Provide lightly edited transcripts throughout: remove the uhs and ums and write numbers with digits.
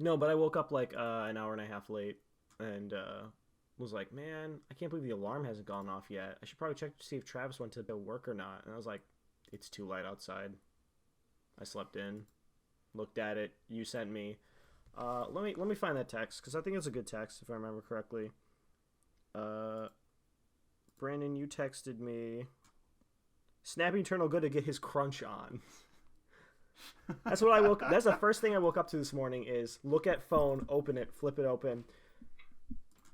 No, but I woke up like an hour and a half late and was like, man, I can't believe the alarm hasn't gone off yet. I should probably check to see if Travis went to work or not. And I was like, it's too light outside. I slept in, looked at it. You sent me. Let me find that text because I think it's a good text if I remember correctly. Brandon, you texted me. Snapping Turtle good to get his crunch on. That's what I woke. That's the first thing I woke up to this morning is look at phone, open it, flip it open.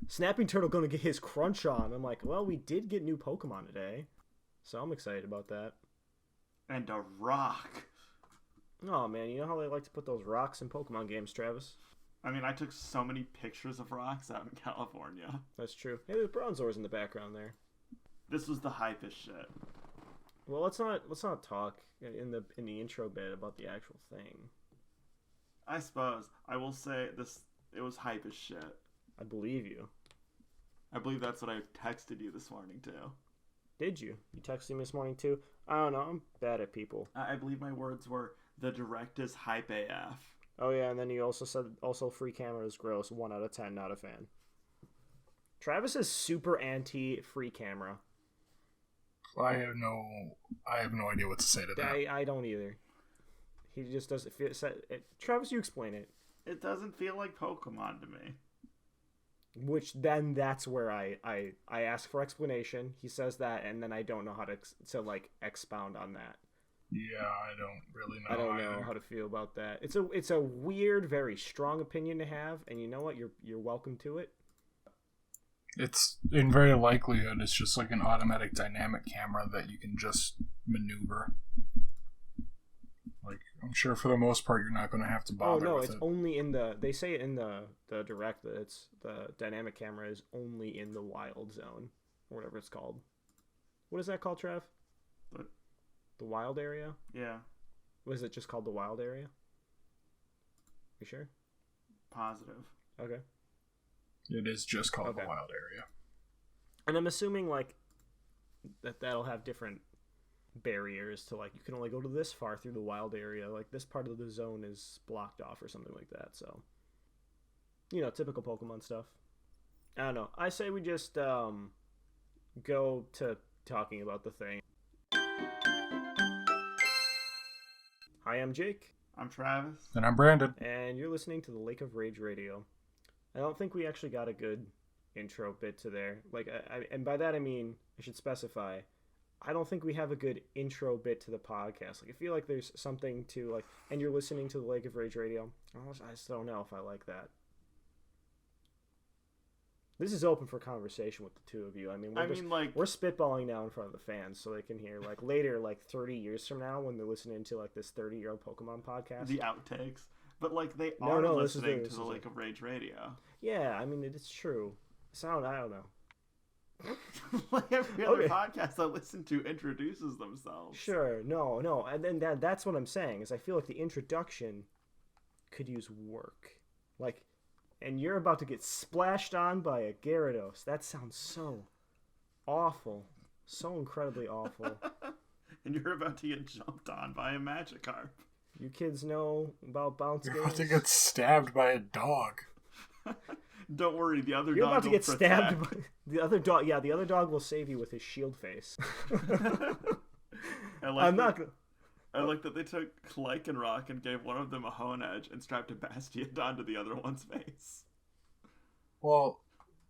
Snapping Turtle gonna get his crunch on. I'm like, well, we did get new Pokemon today, so I'm excited about that. And a rock. Oh man, you know how they like to put those rocks in Pokemon games, Travis? I mean, I took so many pictures of rocks out in California. That's true. Hey, there's Bronzors in the background there. This was the hypest shit. Well, let's not talk in the intro bit about the actual thing. I suppose I will say this. It was hype as shit. I believe you. I believe that's what I texted you this morning too. Did you? You texted me this morning too? I don't know. I'm bad at people. I believe my words were the direct is hype AF. Oh yeah, and then you also said free camera is gross. 1 out of 10, not a fan. Travis is super anti free camera. I have no idea what to say to that. I don't either. He just doesn't feel. Travis, you explain it. It doesn't feel like Pokemon to me. Which then that's where I ask for explanation. He says that, and then I don't know how to expound on that. Yeah, I don't really know. I don't know how to feel about that. It's a weird, very strong opinion to have, and you know what? You're welcome to it. It's in very likelihood it's just like an automatic dynamic camera that you can just maneuver. Like, I'm sure for the most part you're not going to have to bother with it. It's only in the... They say in the direct that it's the dynamic camera is only in the wild zone, or whatever it's called. What is that called, Trev? The wild area? Yeah. Was it just called the wild area? You sure? Positive. Okay. It is just called the wild area. And I'm assuming, like, that'll have different barriers to, like, you can only go to this far through the wild area. Like, this part of the zone is blocked off or something like that. So, you know, typical Pokemon stuff. I don't know. I say we just go to talking about the thing. Hi, I'm Jake. I'm Travis. And I'm Brandon. And you're listening to the Lake of Rage Radio. I don't think we actually got a good intro bit to there. Like, and by that I mean, I should specify, I don't think we have a good intro bit to the podcast. Like, I feel like there's something to, like, and you're listening to the Lake of Rage Radio. I just don't know if I like that. This is open for conversation with the two of you. I mean, we're spitballing now in front of the fans so they can hear, like, later, like, 30 years from now when they're listening to, like, this 30-year-old Pokemon podcast. The outtakes. But, like, they are listening to the Lake of Rage Radio. Yeah, I mean, it's true. I don't know. Like every other podcast I listen to introduces themselves. Sure, no. And then that's what I'm saying, is I feel like the introduction could use work. Like, and you're about to get splashed on by a Gyarados. That sounds so awful. So incredibly awful. And you're about to get jumped on by a Magikarp. You kids know about bounce games? You're about to get stabbed by a dog. Don't worry, the other dog will You're about to get protect. stabbed by... The other dog, yeah, the other dog will save you with his shield face. I like that they took Lycanroc and gave one of them a Hone Edge and strapped a Bastion onto the other one's face. Well,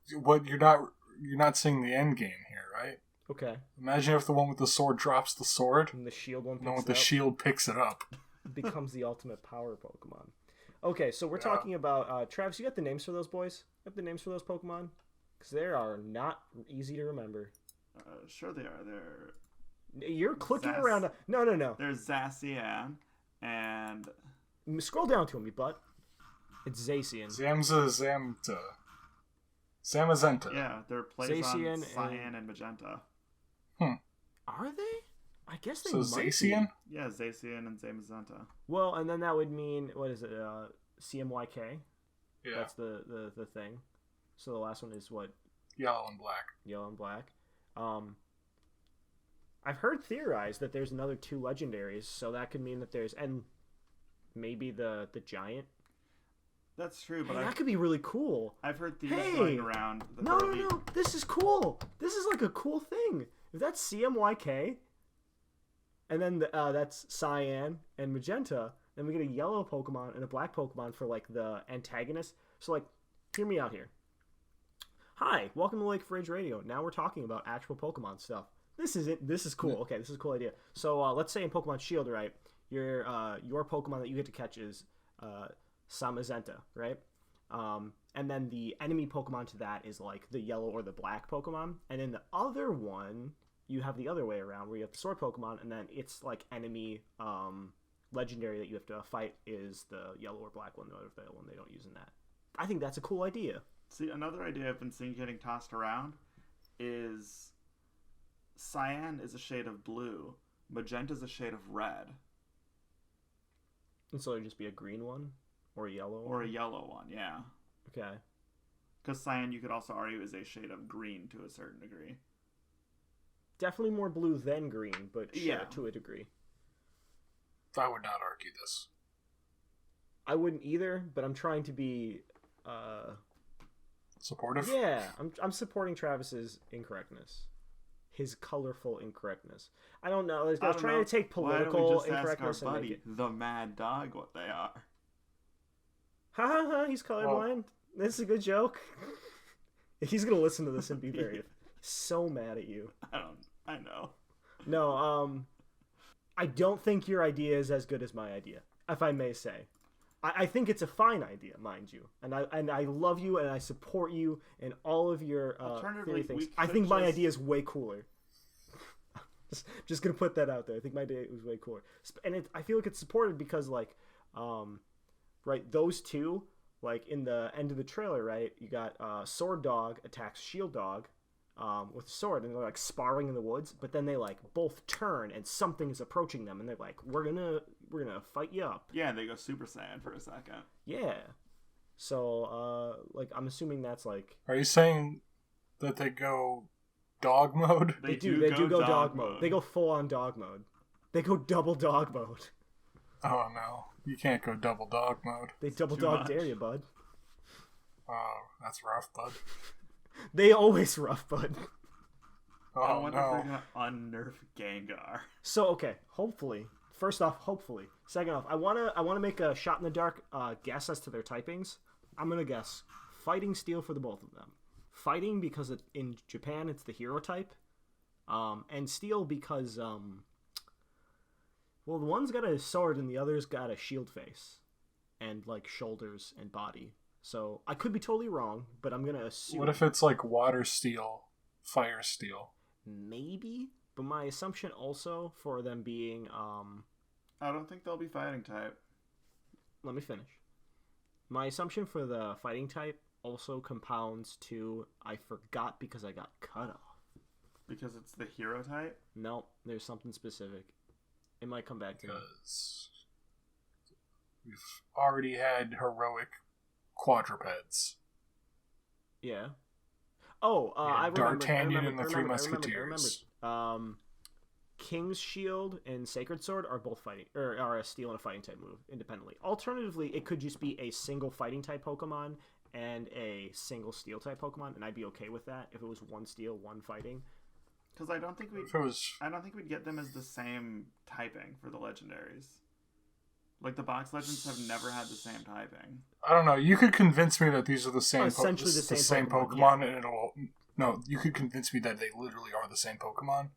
you're not seeing the end game here, right? Okay. Imagine if the one with the sword drops the sword, and the shield one picks the shield picks it up. It becomes the ultimate power Pokemon. Okay, so we're talking about... Travis, you got the names for those boys? You have the names for those Pokemon? Because they are not easy to remember. Sure they are. You're clicking around... No. There's Zacian and... Scroll down to him, you butt. It's Zacian. Zamazenta. Yeah, they're plays on Cyan and Magenta. Are they? I guess they might Zacian? Be. Yeah, Zacian and Zamazenta. Well, and then that would mean, what is it, CMYK? Yeah. That's the thing. So the last one is what? Yellow and black. Yellow and black. I've heard theorized that there's another 2 legendaries, so that could mean that there's... And maybe the giant? That's true, but Hey, that could be really cool. I've heard theories Hey! going around. That No, there'll no, be- no. This is cool. This is like a cool thing. If that's CMYK, and then that's cyan and magenta, then we get a yellow Pokemon and a black Pokemon for like the antagonist. So like, hear me out here. Hi, welcome to Lake Fridge Radio. Now we're talking about actual Pokemon stuff. This is it. This is cool. Okay, this is a cool idea. So let's say in Pokemon Shield, right? Your Pokemon that you get to catch is Samazenta, right? And then the enemy Pokemon to that is like the yellow or the black Pokemon. And then the other one, you have the other way around where you have the sword Pokemon, and then it's like enemy legendary that you have to fight is the yellow or black one, the one they don't use in that. I think that's a cool idea. See, another idea I've been seeing getting tossed around is cyan is a shade of blue, magenta is a shade of red, And so it'd just be a green one or a yellow one? or a yellow one. Yeah, Okay. because cyan you could also argue is a shade of green to a certain degree. Definitely more blue than green, but sure, Yeah. to a degree. I would not argue this. I wouldn't either, but I'm trying to be Supportive? yeah, I'm supporting Travis's incorrectness. His colorful incorrectness. I don't know. I was don't trying know. to take Why don't we political just ask our incorrectness and make buddy, it. the Mad Dog, what they are? Ha ha ha! He's colorblind. This is a good joke. He's gonna listen to this and be very so mad at you. I know. No, I don't think your idea is as good as my idea, if I may say. I think it's a fine idea, mind you, and I love you and I support you in all of your Alternatively, theory things. we I could think my just- idea is way cooler. just gonna put that out there. I think my idea was way cooler, and I feel like it's supported because like, right, those two, like in the end of the trailer, right, you got Sword Dog attacks Shield Dog. With a sword, and they're like sparring in the woods, but then they like both turn and something is approaching them, and they're like, we're gonna fight you up. Yeah, they go Super Saiyan for a second. Yeah. So like I'm assuming that's like Are you saying that they go dog mode? they do go dog mode. They go full on dog mode. They go double dog mode. Oh no, you can't go double dog mode. They double too dog much. dare you, bud. Oh, that's rough, bud. They always rough, bud. I Oh wonder if they're no. gonna unnerf Gengar. So okay, hopefully. First off, hopefully. Second off, I wanna make a shot in the dark guess as to their typings. I'm gonna guess fighting steel for the both of them. Fighting because in Japan it's the hero type, and steel because well, the one's got a sword and the other's got a shield face, and like shoulders and body. So I could be totally wrong, but I'm gonna assume What if it's like water steel, fire steel? maybe. But my assumption also for them being I don't think they'll be fighting type. let me finish. My assumption for the fighting type also compounds to I forgot because I got cut off. Because it's the hero type? No, there's something specific. It might come back to me. Because we've already had heroic quadrupeds. Yeah. Oh, I remember. D'Artagnan and the Three Musketeers. King's Shield and Sacred Sword are both fighting, or are a steel and a fighting type move independently. Alternatively, it could just be a single fighting type Pokemon and a single steel type Pokemon, and I'd be okay with that if it was one steel, one fighting. Because I don't think If it was, I don't think we'd get them as the same typing for the legendaries. Like the box legends have never had the same typing. I don't know. You could convince me that these are the same, Essentially the same Pokemon, Pokemon, and it'll. No, you could convince me that they literally are the same Pokemon,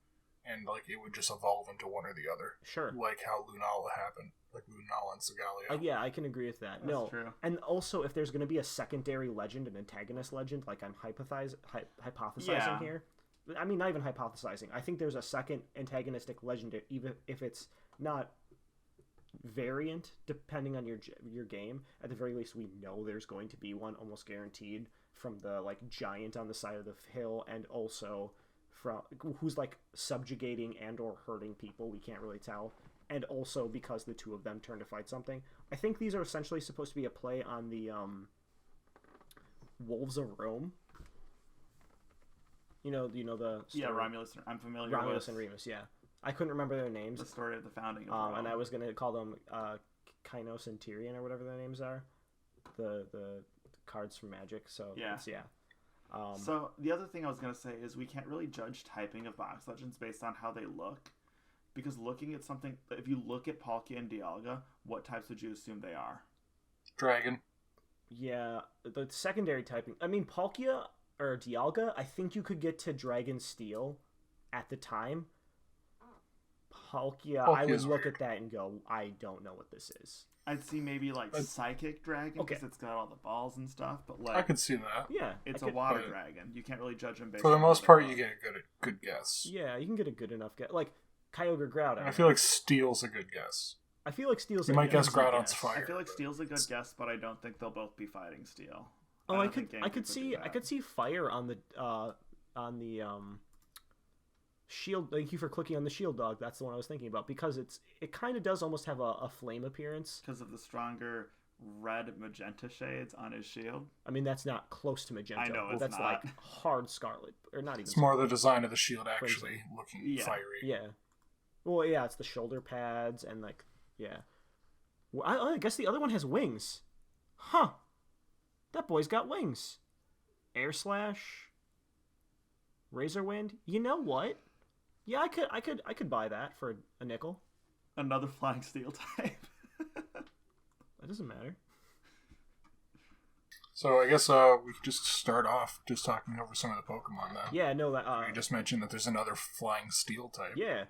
and like it would just evolve into one or the other, Sure. like how Lunala happened, like Lunala and Segalia. Yeah, I can agree with that. That's No, true. and also if there's going to be a secondary legend, an antagonist legend, like I'm hypothesizing Yeah. here. I mean, not even hypothesizing. I think there's a second antagonistic legend, even if it's not variant, depending on your game. At the very least, we know there's going to be one, almost guaranteed, from the like giant on the side of the hill, and also from who's like subjugating and or hurting people. We can't really tell. And also because the two of them turn to fight something. I think these are essentially supposed to be a play on the Wolves of Rome. You know the story. Yeah, Romulus. I'm familiar Romulus with and Remus. Yeah, I couldn't remember their names. the story of the founding of Rome. And I was gonna call them Kynos and Tyrion or whatever their names are. the cards from Magic. So Yeah. yeah. So the other thing I was gonna say is we can't really judge typing of box legends based on how they look, because looking at something, if you look at Palkia and Dialga, what types would you assume they are? Dragon. Yeah, the secondary typing. I mean, Palkia or Dialga, I think you could get to Dragon Steel at the time. Palkia, I would Palkia's look weird. at that and go, I don't know what this is. I'd see maybe like Psychic Dragon because it's got all the balls and stuff, but like I could see that. Yeah, it's I a could- water but- dragon. You can't really judge them based For the on most how they part, look. you get a good guess. Yeah, you can get a good enough guess. Like Kyogre Groudon. I feel like Steel's a good guess. I feel like Steel's You a might guess easy Groudon's guess. fire. I feel like Steel's a good guess, but I don't think they'll both be fighting Steel. Oh, don't I think could GameCube would do see I that. could see fire on the shield. Thank you for clicking on the shield dog. That's the one I was thinking about because it kind of does almost have a flame appearance. because of the stronger red magenta shades on his shield. I mean, that's not close to magenta. I know, but it's that's not. like hard scarlet or not even. It's more the design of the shield actually looking Yeah. fiery. Yeah. Well, yeah, it's the shoulder pads and like yeah. Well, I guess the other one has wings. Huh. That boy's got wings. Air slash. Razor wind. You know what? Yeah, I could buy that for a nickel. Another flying Steel type. That doesn't matter. So I guess we could just start off just talking over some of the Pokemon then. Yeah, no, that You just mentioned that there's another flying steel type. yeah.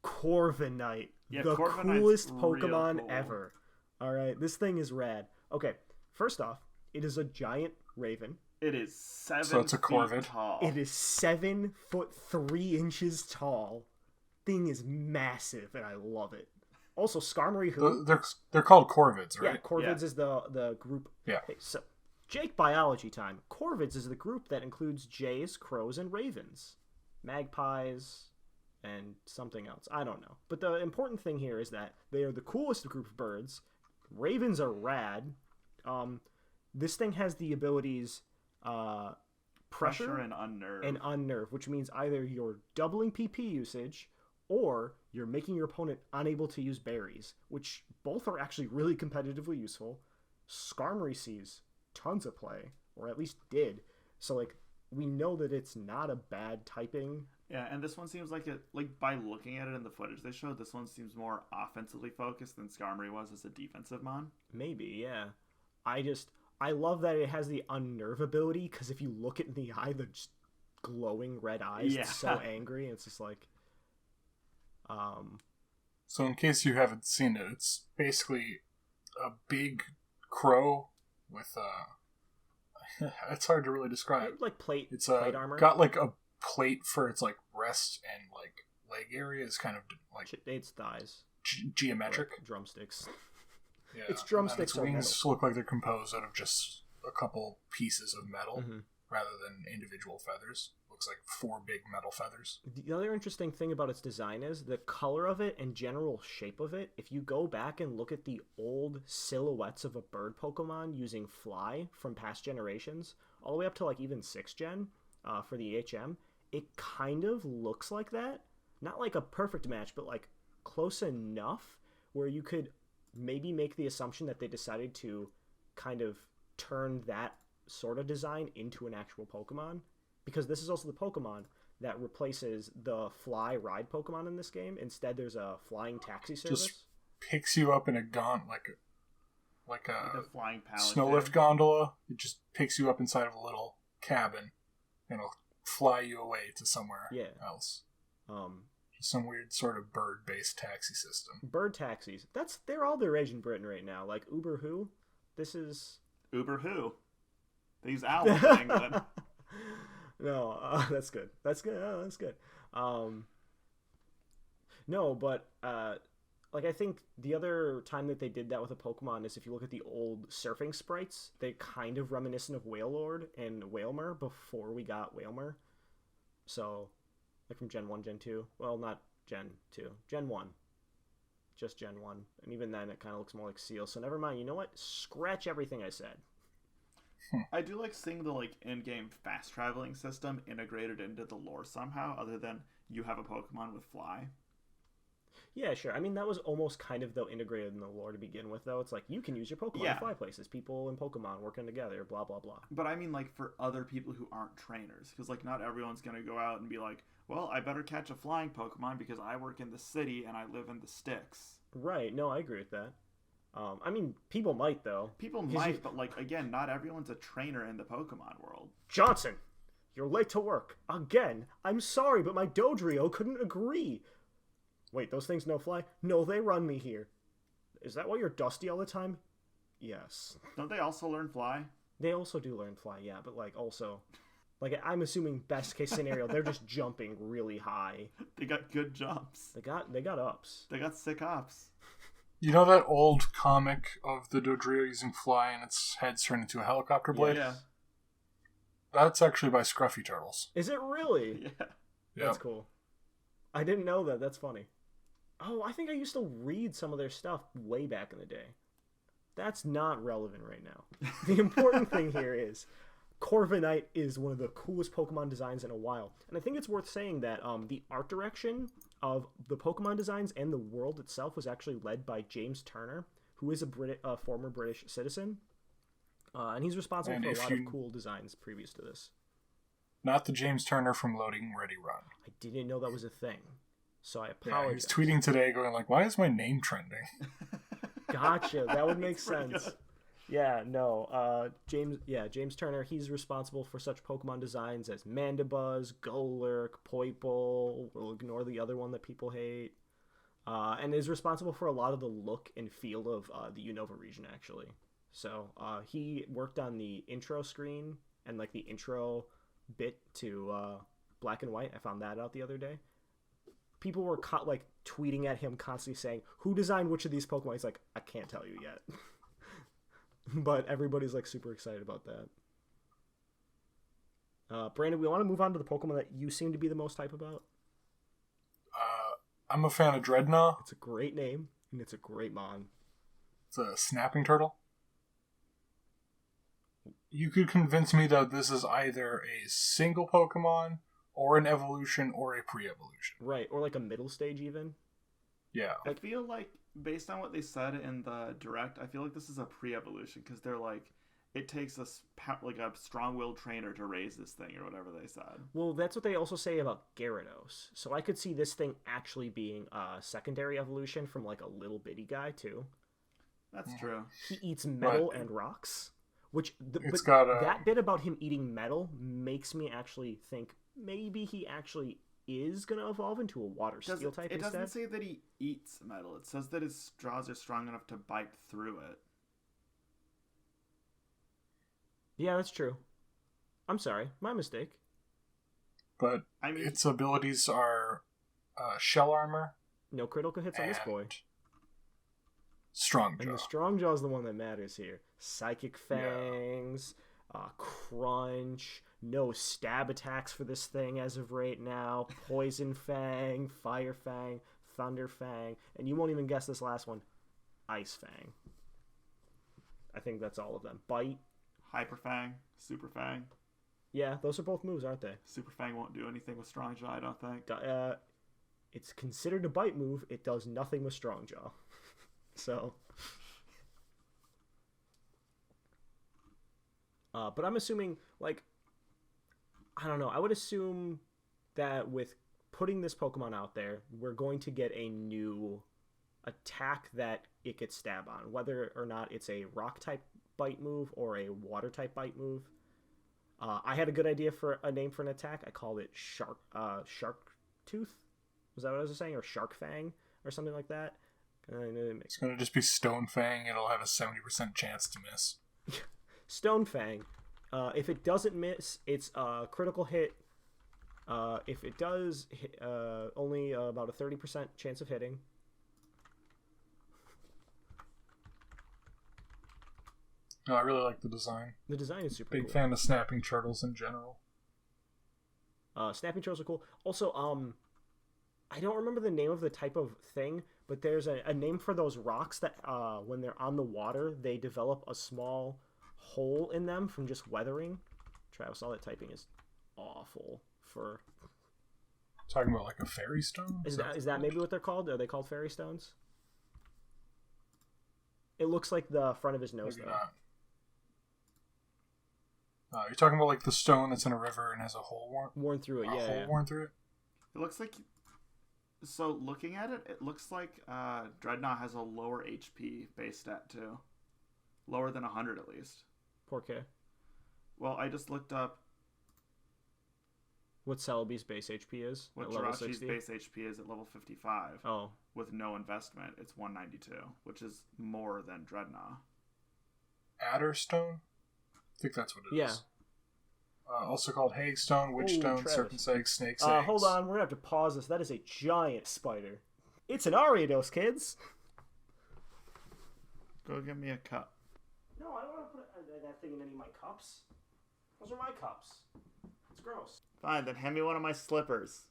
Corviknight. Yeah, the Corviknight's coolest real Pokemon cool. ever. Alright, this thing is rad. Okay, first off, it is a giant raven. It is 7 So it's a feet Corvid. tall. It is 7'3" tall. Thing is massive, and I love it. Also, Skarmory, who They're called Corvids, yeah, right? Corvids Yeah. is the group. Yeah. Okay, so Jake biology time. Corvids is the group that includes jays, crows, and ravens, magpies, and something else. I don't know. But the important thing here is that they are the coolest group of birds. Ravens are rad. This thing has the abilities pressure and unnerve. and unnerve, which means either you're doubling PP usage or you're making your opponent unable to use berries, which both are actually really competitively useful. Skarmory sees tons of play, or at least did. So like we know that it's not a bad typing. Yeah, and this one seems like it. Like by looking at it in the footage they showed, this one seems more offensively focused than Skarmory was as a defensive mon. Maybe, yeah. I love that it has the unnerve ability because if you look it in the eye, the just glowing red eyes, Yeah. it's so angry. It's just like, So in case you haven't seen it, it's basically a big crow with it's hard to really describe. like plate It's armor. got like a plate for its like breast and like leg area is kind of like It's thighs, geometric. like drumsticks. Yeah. Its And drumsticks its are wings look like they're composed out of just a couple pieces of metal Mhm. rather than individual feathers. Looks like 4 big metal feathers. The other interesting thing about its design is the color of it and general shape of it. If you go back and look at the old silhouettes of a bird Pokemon using Fly from past generations, all the way up to like even 6th gen for the HM, it kind of looks like that. Not like a perfect match, but like close enough where you could maybe make the assumption that they decided to kind of turn that sort of design into an actual Pokemon. Because this is also the Pokemon that replaces the fly ride Pokemon in this game. Instead, there's a flying taxi service. Just picks you up in a like Like a flying paladin. snow lift gondola. It just picks you up inside of a little cabin and it'll fly you away to somewhere Yeah. else. Um, Some weird sort of bird-based taxi system. bird taxis. They're all the rage in Britain right now. Like Uber who? This is Uber who? They use owls in England. No, that's good. That's good. Oh, that's good. No, but like I think the other time that they did that with a Pokemon is if you look at the old surfing sprites, they kind of reminiscent of Wailord and Wailmer before we got Wailmer. So, like from Gen 1, Gen 2. Well, not Gen 2. Gen 1. Just Gen 1. And even then, it kind of looks more like Seal. So never mind. You know what? Scratch everything I said. I do like seeing the like in-game fast traveling system integrated into the lore somehow, other than you have a Pokemon with Fly. Yeah, sure. I mean, that was almost kind of, though, integrated in the lore to begin with, though. It's like, you can use your Pokemon Yeah. to fly places. People in Pokemon working together, blah, blah, blah. But I mean, like, for other people who aren't trainers. Because, like, not everyone's going to go out and be like, well, I better catch a flying Pokemon because I work in the city and I live in the sticks. Right. No, I agree with that. I mean, people might, though. People 'Cause might, you- but, like, again, not everyone's a trainer in the Pokemon world. Johnson, you're late to work. Again. I'm sorry, but my Dodrio couldn't agree. Wait, those things no fly? No, they run me here. Is that why you're dusty all the time? Yes. Don't they also learn fly? They also do learn fly, yeah, but like also, like I'm assuming best case scenario, they're just jumping really high. They got good jumps. They got ups. They got sick hops. You know that old comic of the Dodrio using fly and its head's turned into a helicopter blade? Yeah. That's actually by Scruffy Turtles. Is it really? Yeah. That's cool. I didn't know that. That's funny. Oh, I think I used to read some of their stuff way back in the day. That's not relevant right now. The important thing here is Corviknight is one of the coolest Pokemon designs in a while. And I think it's worth saying that the art direction of the Pokemon designs and the world itself was actually led by James Turner, who is a former British citizen. And he's responsible for a lot of cool designs previous to this. Not the James Turner from Loading Ready Run. I didn't know that was a thing. So I Yeah, apologize. he was tweeting today going like, why is my name trending? Gotcha. That would make pretty sense. good. Yeah, no. James Turner, he's responsible for such Pokemon designs as Mandibuzz, Golurk, Poipole. We'll ignore the other one that people hate. And is responsible for a lot of the look and feel of the Unova region, actually. So he worked on the intro screen and like the intro bit to Black and White. I found that out the other day. People were like tweeting at him constantly saying, who designed which of these Pokemon? He's like, I can't tell you yet. But everybody's like super excited about that. Brandon, we want to move on to the Pokemon that you seem to be the most hype about. I'm a fan of Dreadknot. It's a great name, and it's a great mon. It's a snapping turtle. You could convince me that this is either a single Pokemon or an evolution or a pre-evolution. Right, or like a middle stage even. Yeah. I feel like, based on what they said in the direct, I feel like this is a pre-evolution because they're like, it takes a strong-willed trainer to raise this thing or whatever they said. Well, that's what they also say about Gyarados. So I could see this thing actually being a secondary evolution from like a little bitty guy too. That's true. He eats metal and rocks, which that bit about him eating metal makes me actually think maybe he actually is going to evolve into a water steel type it instead. doesn't say that he eats metal. It says that his straws are strong enough to bite through it. Yeah, that's true. I'm sorry. My mistake. But I mean, its abilities are shell armor. No critical hits on this boy. Strong Jaw. And the Strong Jaw is the one that matters here. Psychic Fangs, Crunch, no stab attacks for this thing as of right now, Poison Fang, Fire Fang, Thunder Fang, and you won't even guess this last one, Ice Fang. I think that's all of them. Bite. Hyper Fang, Super Fang. Yeah, those are both moves, aren't they? Super Fang won't do anything with Strong Jaw, I don't think. It's considered a bite move. It does nothing with Strong Jaw. So... but I'm assuming, like... I don't know. I would assume that with putting this Pokemon out there, we're going to get a new attack that it gets stab on. Whether or not it's a rock-type bite move or a water-type bite move. I had a good idea for a name for an attack. I called it Shark Tooth. Was that what I was saying? Or Shark Fang? Or something like that? It's going to just be Stone Fang. It'll have a 70% chance to miss. Stone Fang. If it doesn't miss, it's a critical hit. If it does, only about a 30% chance of hitting. No, I really like the design. The design is super Big cool. fan of snapping turtles in general. Snapping turtles are cool. Also, I don't remember the name of the type of thing, but there's a name for those rocks that when they're on the water, they develop a small hole in them from just weathering. Travis, all that typing is awful for... Talking about like a fairy stone? Is that maybe what they're called? Are they called fairy stones? It looks like the front of his nose, Maybe though. not. You're talking about like the stone that's in a river and has a hole Worn through it, yeah. worn through it? It looks like... So, looking at it, it looks like Dreadnought has a lower HP base stat, too. Lower than 100, at least. Poor K. Well, I just looked up What Celebi's base HP is? what at level Jiraiya's 60? base HP is at level 55. Oh. With no investment, it's 192, which is more than Dreadnought. Adder stone? I think that's what it is. Yeah. Also called Hagstone, Witchstone, Travis. Serpent's Egg, Snake's Eggs. Hold on, we're gonna have to pause this. That is a giant spider. It's an Ariados, kids! Go get me a cup. No, I don't want to put that thing in any of my cups. Those are my cups. It's gross. Fine, then hand me one of my slippers.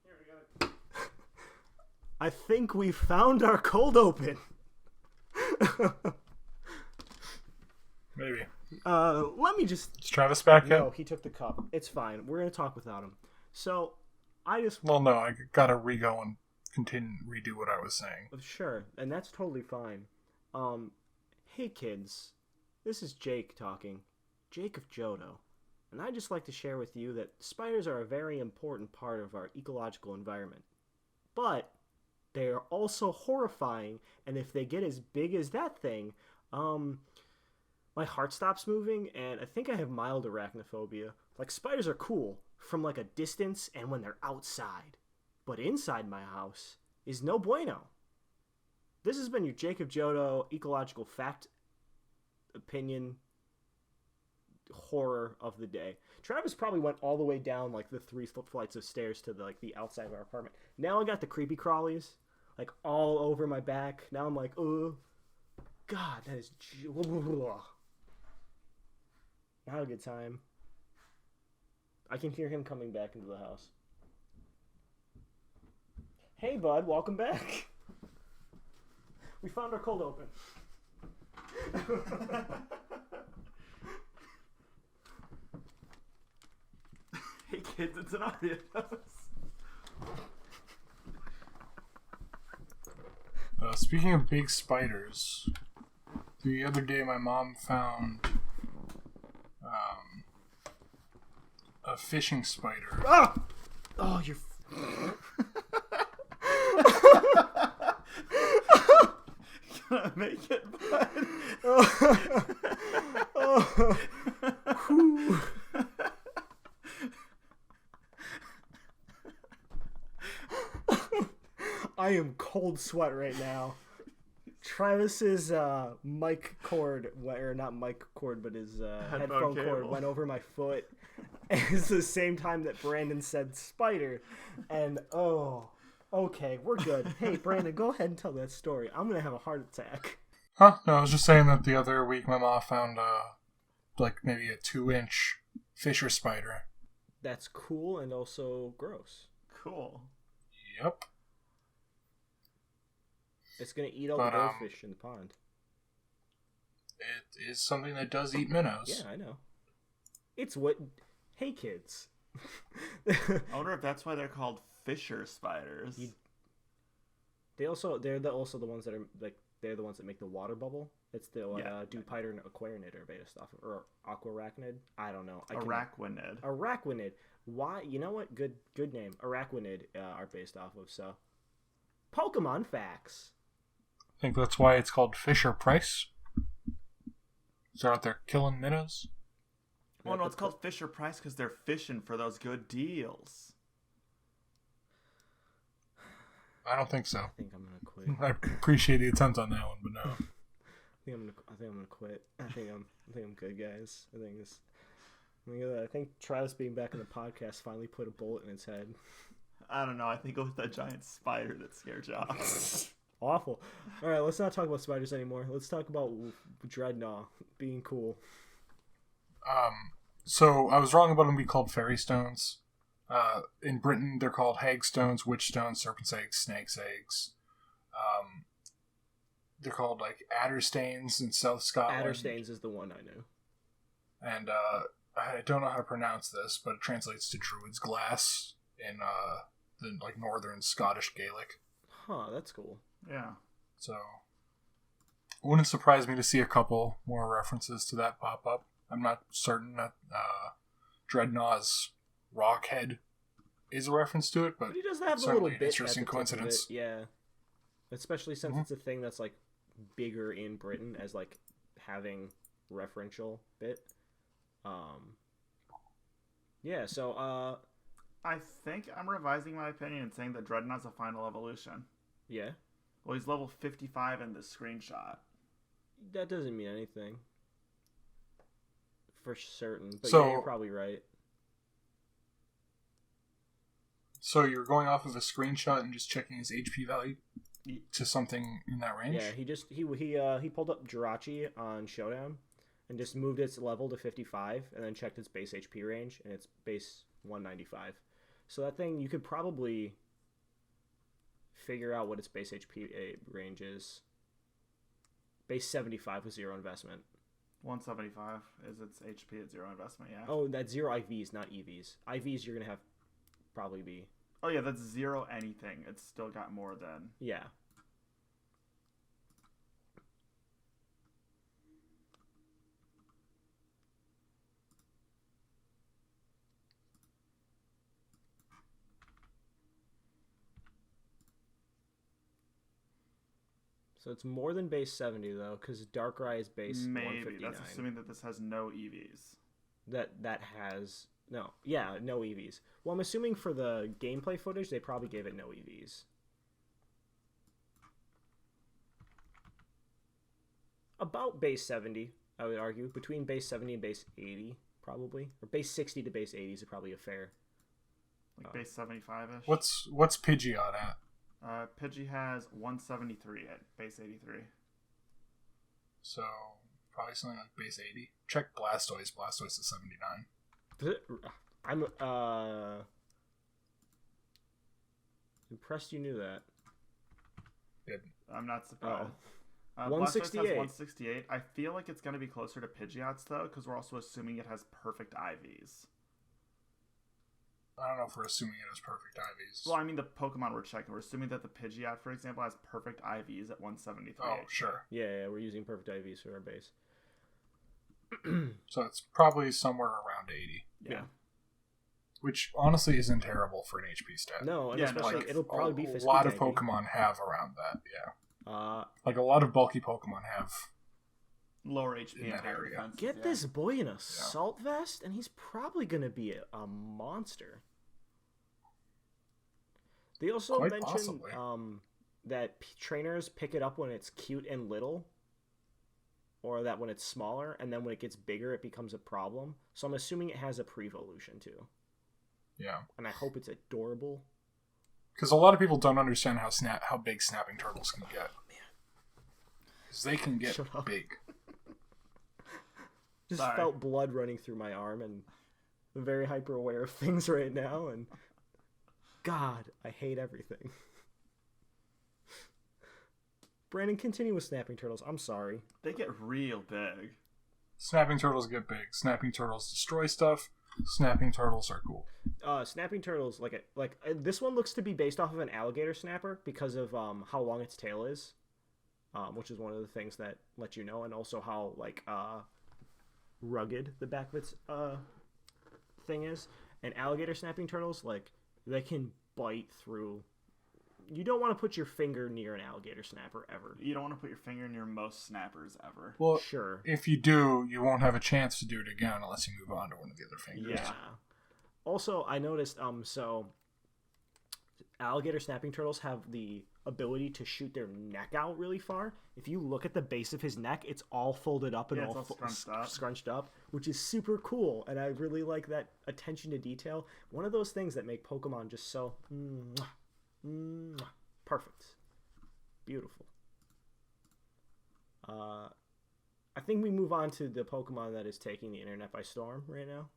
Here, we got it. I think we found our cold open. Maybe. Let me just... Is Travis back yet? No, he took the cup. It's fine. We're going to talk without him. So, I just... Well, no, I gotta re-go and redo what I was saying. Sure, and that's totally fine. Hey kids, this is Jake talking. Jake of Johto. And I'd just like to share with you that spiders are a very important part of our ecological environment. But they are also horrifying, and if they get as big as that thing, my heart stops moving, and I think I have mild arachnophobia. Like, spiders are cool from like a distance and when they're outside. But inside my house is no bueno. This has been your Jacob Johto ecological fact, opinion, horror of the day. Travis probably went all the way down like the 3 flights of stairs to the outside of our apartment. Now I got the creepy crawlies like all over my back. Now I'm like, oh, God, that is not a good time. I can hear him coming back into the house. Hey, bud, welcome back. We found our cold open. Hey kids, it's an Ariados. Speaking of big spiders, the other day my mom found a fishing spider. Ah! Oh, you're... Gonna make it, bud. I am cold sweat right now. Travis's mic cord, or not mic cord, but his headphone cord went over my foot. And it's the same time that Brandon said spider. And okay, we're good. Hey, Brandon, go ahead and tell that story. I'm going to have a heart attack. Huh? No, I was just saying that the other week my mom found maybe a 2-inch fisher spider. That's cool and also gross. Cool. Yep. It's going to eat all the goldfish in the pond. It is something that does eat minnows. Yeah, I know. It's what... Hey, kids. I wonder if that's why they're called fisher spiders. They're also the ones that are like they're the ones that make the water bubble. It's the Dupiter and Aquarinid are based off of, or Aquarachnid. I don't know. Arachwinid. Arachwinid. Why? You know what? Good name. Arachwinid are based off of. So, Pokemon facts. I think that's why it's called Fisher Price. They're out there killing minnows. Well, no, it's called Fisher Price because they're fishing for those good deals. I don't think so. I think I'm gonna quit. I appreciate the attempt on that one, but no. I think I'm gonna quit. I think I'm good, guys. I think Travis being back in the podcast finally put a bullet in its head. I don't know. I think it was that giant spider that scared you off. Awful. All right, let's not talk about spiders anymore. Let's talk about Dreadnought being cool. So I was wrong about them being called fairy stones. In Britain, they're called hagstones, witchstones, serpent's eggs, snake's eggs. They're called like adder stains in South Scotland. Adder stains is the one I knew. And I don't know how to pronounce this, but it translates to Druid's Glass in the like northern Scottish Gaelic. Huh, that's cool. Yeah. So it wouldn't surprise me to see a couple more references to that pop up. I'm not certain that Dreadnough's Rockhead is a reference to it, but he does have a certainly little bit. Interesting coincidence. Yeah. Especially since it's a thing that's like bigger in Britain as like having referential bit. Yeah, so I think I'm revising my opinion and saying that Dreadnought's a final evolution. yeah. Well, he's level 55 in this screenshot. That doesn't mean anything. For certain. But So- yeah, you're probably right. So you're going off of a screenshot and just checking his HP value to something in that range? Yeah, he pulled up Jirachi on Showdown and just moved its level to 55 and then checked its base HP range and it's base 195. So that thing you could probably figure out what its base HP range is. Base 75 with 0 investment. 175 is its HP at 0 investment, yeah. Oh, that's 0 IVs, not EVs. IVs you're going to have probably be... Oh, yeah, that's 0 anything. It's still got more than... Yeah. So it's more than base 70 though, because Darkrai is base Maybe. 159. That's assuming that this has no EVs. That has no EVs. Well, I'm assuming for the gameplay footage they probably gave it no EVs. About base 70, I would argue. Between base 70 and base 80, probably, or base 60 to base 80 is probably a fair. Like base 75-ish. What's Pidgeot at? Pidgey has 173 at base 83. So probably something like base 80. Check Blastoise. Blastoise is 79. I'm impressed you knew that. Good. I'm not surprised. Oh. Blastoise has 168. 168. I feel like it's going to be closer to Pidgeot's, though, because we're also assuming it has perfect IVs. I don't know if we're assuming it has perfect IVs. Well, I mean, the Pokemon we're checking. We're assuming that the Pidgeot, for example, has perfect IVs at 173. Oh, sure. Yeah, we're using perfect IVs for our base. So it's probably somewhere around 80. Yeah. Which honestly isn't terrible for an HP stat. No, and Yeah, especially like, it'll probably be a physical lot of tanky. Pokemon have around that, yeah. Like a lot of bulky Pokemon have. Lower HP In that and higher area. defenses, get yeah. this boy in a salt vest, and he's probably gonna be a monster. They also Quite mentioned possibly. that trainers pick it up when it's cute and little, or that when it's smaller, and then when it gets bigger, it becomes a problem. So I'm assuming it has a pre-evolution too, Yeah. and I hope it's adorable. Because a lot of people don't understand how big snapping turtles can get. Oh, man. Because they can get Shut up. big. Just Sorry. felt blood running through my arm, and I'm very hyper aware of things right now, and God, I hate everything. Brandon, continue with snapping turtles. I'm sorry. They get real big. Snapping turtles get big. Snapping turtles destroy stuff. Snapping turtles are cool. Snapping turtles, this one looks to be based off of an alligator snapper because of how long its tail is, which is one of the things that let you know, and also how rugged the back of its thing is. And alligator snapping turtles, they can bite through. You don't want to put your finger near an alligator snapper ever. You don't want to put your finger near most snappers ever. Well, Sure. if you do, you won't have a chance to do it again unless you move on to one of the other fingers. Yeah. Also, I noticed, so alligator snapping turtles have the ability to shoot their neck out really far. If you look at the base of his neck, it's all folded up and Yeah, all, it's all scrunched up, which is super cool. And I really like that attention to detail. One of those things that make Pokemon just so perfect. Beautiful. I think we move on to the Pokemon that is taking the internet by storm right now.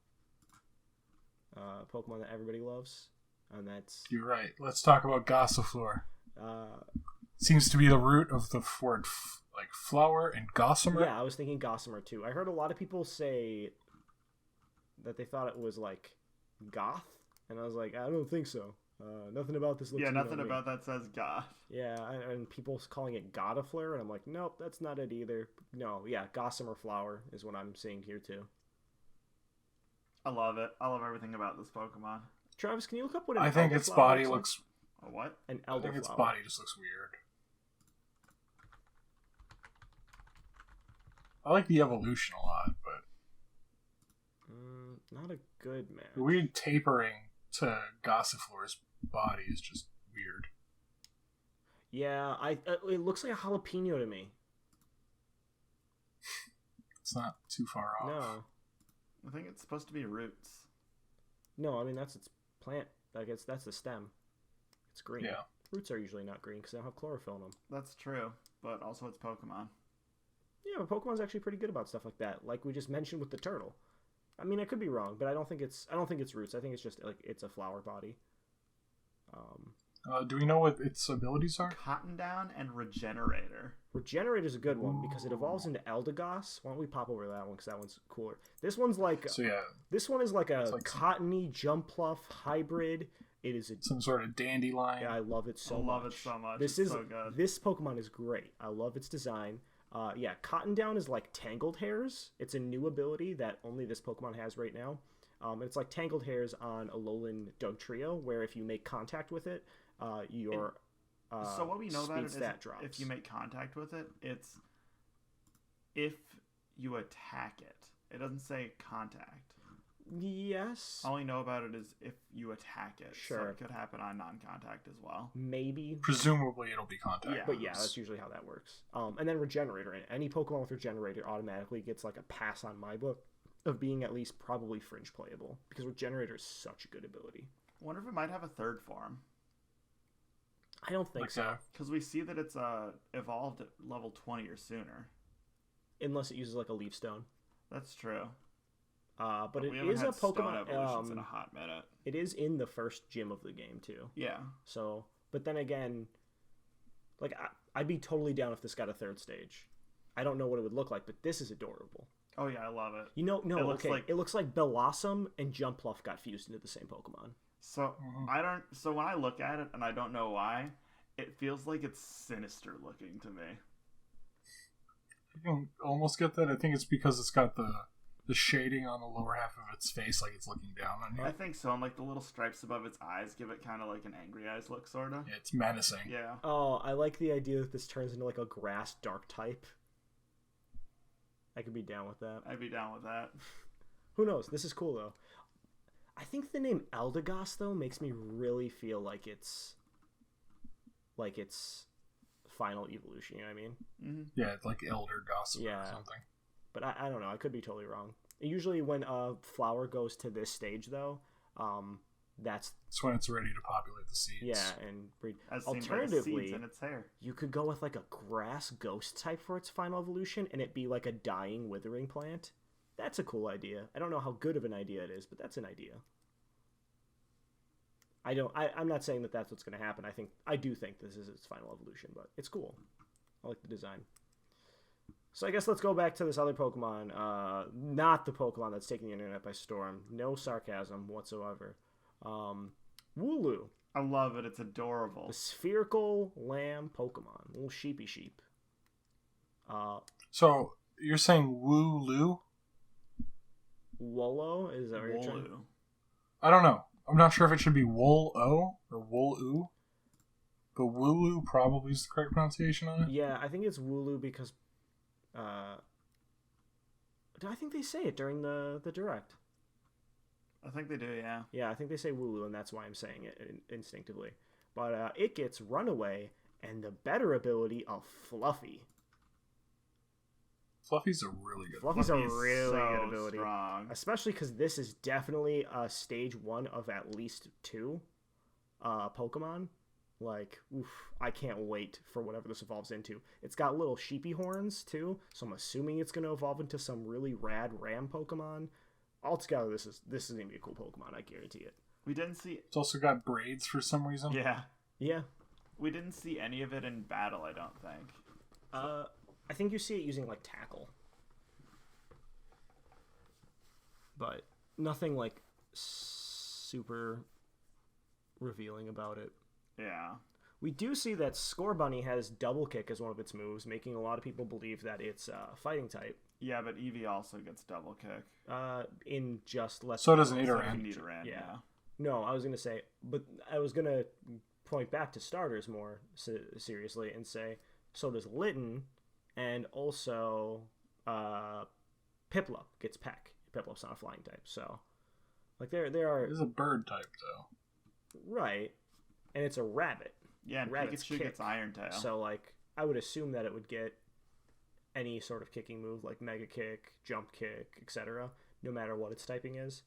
Pokemon that everybody loves, and that's... You're right. Let's talk about Gossifleur. Uh, Seems to be the root of the word flower and gossamer. yeah, I was thinking Gossamer too. I heard a lot of people say that they thought it was like goth, and I was like, I don't think so. Nothing about this looks. Yeah, good nothing on me. about that says goth. Yeah, and people calling it Godafleur, and I'm like, nope, that's not it either. No, yeah, Gossamer Flower is what I'm seeing here too. I love it. I love everything about this Pokemon. Travis, can you look up what an I think elder its flower body looks A what? like? An I elder think its flower. body just looks weird. I like the evolution a lot, but Not a good match. the weird tapering to Gossifleur's body is just weird. Yeah, it looks like a jalapeno to me. It's not too far off. No, I think it's supposed to be roots. no, I mean that's its plant. That's the stem. It's green. Yeah. Roots are usually not green because they don't have chlorophyll in them. That's true, but also it's Pokemon. Yeah, but Pokemon's actually pretty good about stuff like that. Like we just mentioned with the turtle. I mean, I could be wrong, but I don't think it's roots. I think it's just like it's a flower body. Do we know what its abilities are? Cotton Down and Regenerator. Regenerator's a good one because it evolves into Eldegoss. Why don't we pop over that one because that one's cooler. This one's like So yeah, this one is like a like cottony Jumpluff hybrid. It is a some sort of dandelion. yeah, I love it so I much. love it so much. This It's is so good. this Pokemon is great. I love its design. Yeah, Cotton Down is like Tangled Hairs. It's a new ability that only this Pokemon has right now. It's like Tangled Hairs on Alolan Dugtrio, where if you make contact with it, your So what we know about it is stat drops. if you make contact with it, it's if you attack it. It doesn't say contact. Yes, All we know about it is if you attack it. So Sure. it could happen on non-contact as well. maybe. Presumably it'll be contact. Yeah. But yeah, that's usually how that works. And then Regenerator. Any Pokemon with Regenerator automatically gets like a pass on my book of being at least probably fringe playable because Regenerator is such a good ability. I wonder if it might have a third form. I don't think Like so, Because we see that it's evolved at level 20 or sooner. unless it uses like a Leaf Stone. That's true. But it we haven't is a had stone Pokemon. evolutions in a hot minute. It is in the first gym of the game too. Yeah. So, but then again, like I'd be totally down if this got a third stage. I don't know what it would look like, but this is adorable. Oh yeah, I love it. You know, no, It looks okay. like- It looks like Bellossom and Jumpluff got fused into the same Pokemon. So So when I look at it, and I don't know why, it feels like it's sinister looking to me. You can almost get that. I think it's because it's got the shading on the lower half of its face, like it's looking down on you. I think so, and like the little stripes above its eyes give it kind of like an angry eyes look, sorta. Yeah, it's menacing. Yeah. Oh, I like the idea that this turns into like a grass dark type. I could be down with that. I'd be down with that. Who knows? This is cool though. I think the name Eldegoss though makes me really feel like it's final evolution. You know what I mean? Mm-hmm. Yeah, it's like Elder Gossip or Yeah. something. But I don't know. I could be totally wrong. Usually when a flower goes to this stage though, that's It's when it's ready to populate the seeds. yeah and breed. As seen by the Alternatively, seeds in its hair. you could go with like a grass ghost type for its final evolution and it be like a dying withering plant. That's a cool idea. I don't know how good of an idea it is, but that's an idea. I'm not saying that that's what's going to happen. I do think this is its final evolution, but it's cool. I like the design. So I guess let's go back to this other Pokemon. Not the Pokemon that's taking the internet by storm. No sarcasm whatsoever. Wooloo. I love it. It's adorable. The spherical lamb Pokemon. Little sheepy sheep. So you're saying Wooloo? Wolo? Is that what you're trying? Wooloo. I don't know. I'm not sure if it should be Wool-O or Wool-Oo. But Wooloo probably is the correct pronunciation on it. Yeah, I think it's Wooloo because I think they say it during the direct. I think they do, yeah. Yeah, I think they say Wooloo, and that's why I'm saying it instinctively. But it gets Runaway and the better ability of Fluffy. Fluffy's a really good Fluffy's a Fluffy's really so good ability. strong. Especially because this is definitely stage 1 of at least 2 Pokemon. Like, oof, I can't wait for whatever this evolves into. It's got little sheepy horns, too, so I'm assuming it's going to evolve into some really rad ram Pokemon. Altogether, this is going to be a cool Pokemon, I guarantee it. We didn't see... It's also got braids for some reason. Yeah. Yeah. We didn't see any of it in battle, I don't think. I think you see it using, like, Tackle. But, nothing like super revealing about it. Yeah. We do see that Scorbunny has double kick as one of its moves, making a lot of people believe that it's fighting type. Yeah, but Eevee also gets double kick. In just less. So does an So Nidoran. Nidoran, yeah. No, I was gonna say, but I was gonna point back to starters more seriously and say, so does Litten, and also Piplup gets Peck. Piplup's not a flying type, so like there are. It is a bird type though. Right, and it's a rabbit. Yeah, and Rabbit's Pikachu kick. gets Iron Tail. So like I would assume that it would get any sort of kicking move like Mega Kick, Jump Kick, etc. No matter what its typing is.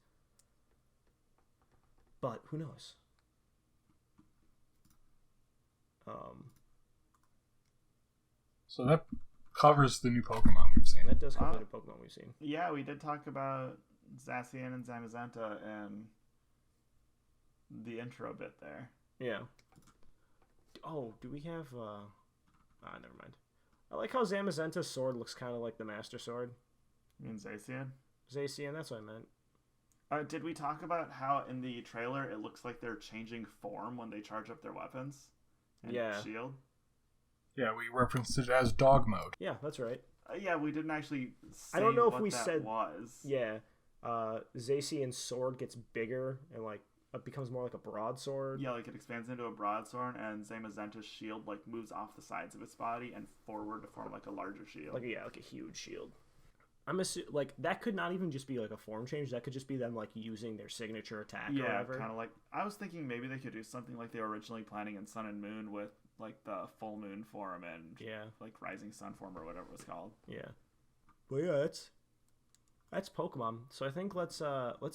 But who knows? So that covers the new Pokemon we've seen. That does cover the Pokemon we've seen. Yeah, we did talk about Zacian and Zamazenta in the intro bit there. Yeah. Oh, do we have never mind. I like how Zamazenta's sword looks kind of like the Master Sword. You mean Zacian? Zacian, that's what I meant. Did we talk about how in the trailer it looks like they're changing form when they charge up their weapons? And Yeah. shield? Yeah, we referenced it as dog mode. Yeah, that's right. Yeah, we didn't actually say I don't know if what we that said was. Yeah. Zacian's sword gets bigger and like it becomes more like a broadsword. Yeah, like it expands into a broadsword, and Zamazenta's shield like moves off the sides of its body and forward to form like a larger shield. Like a huge shield. I'm like that could not even just be like a form change. That could just be them like using their signature attack or Yeah, whatever. kind of like I was thinking maybe they could do something like they were originally planning in Sun and Moon with like the full moon form and like rising sun form or whatever it was called. Yeah. But yeah, that's Pokemon. So I think let's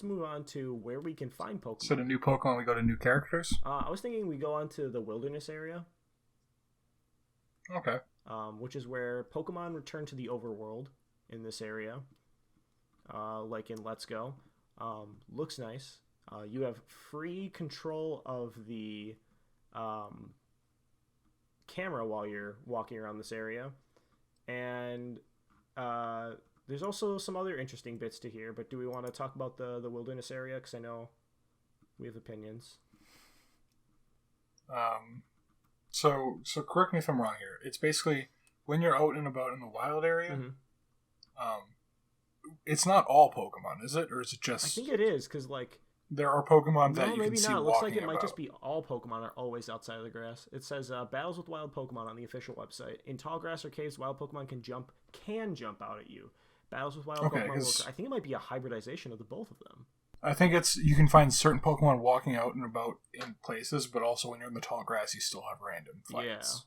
move on to where we can find Pokemon. So the new Pokemon, we go to new characters? I was thinking we go on to the wilderness area. Okay. Which is where Pokemon return to the overworld in this area. Like in Let's Go. Looks nice. You have free control of the camera while you're walking around this area. And there's also some other interesting bits to hear, but do we want to talk about the wilderness area? Because I know we have opinions. So correct me if I'm wrong here. It's basically when you're out and about in the wild area, it's not all Pokemon, is it? Or is it just... I think it is, because like... There are Pokemon that no, you maybe can see not. It walking looks like it might about. just be all Pokemon are always outside of the grass. It says battles with wild Pokemon on the official website. In tall grass or caves, wild Pokemon can jump out at you. Battles with wild Pokemon will... I think it might be a hybridization of the both of them. I think it's you can find certain Pokemon walking out and about in places, but also when you're in the tall grass, you still have random fights.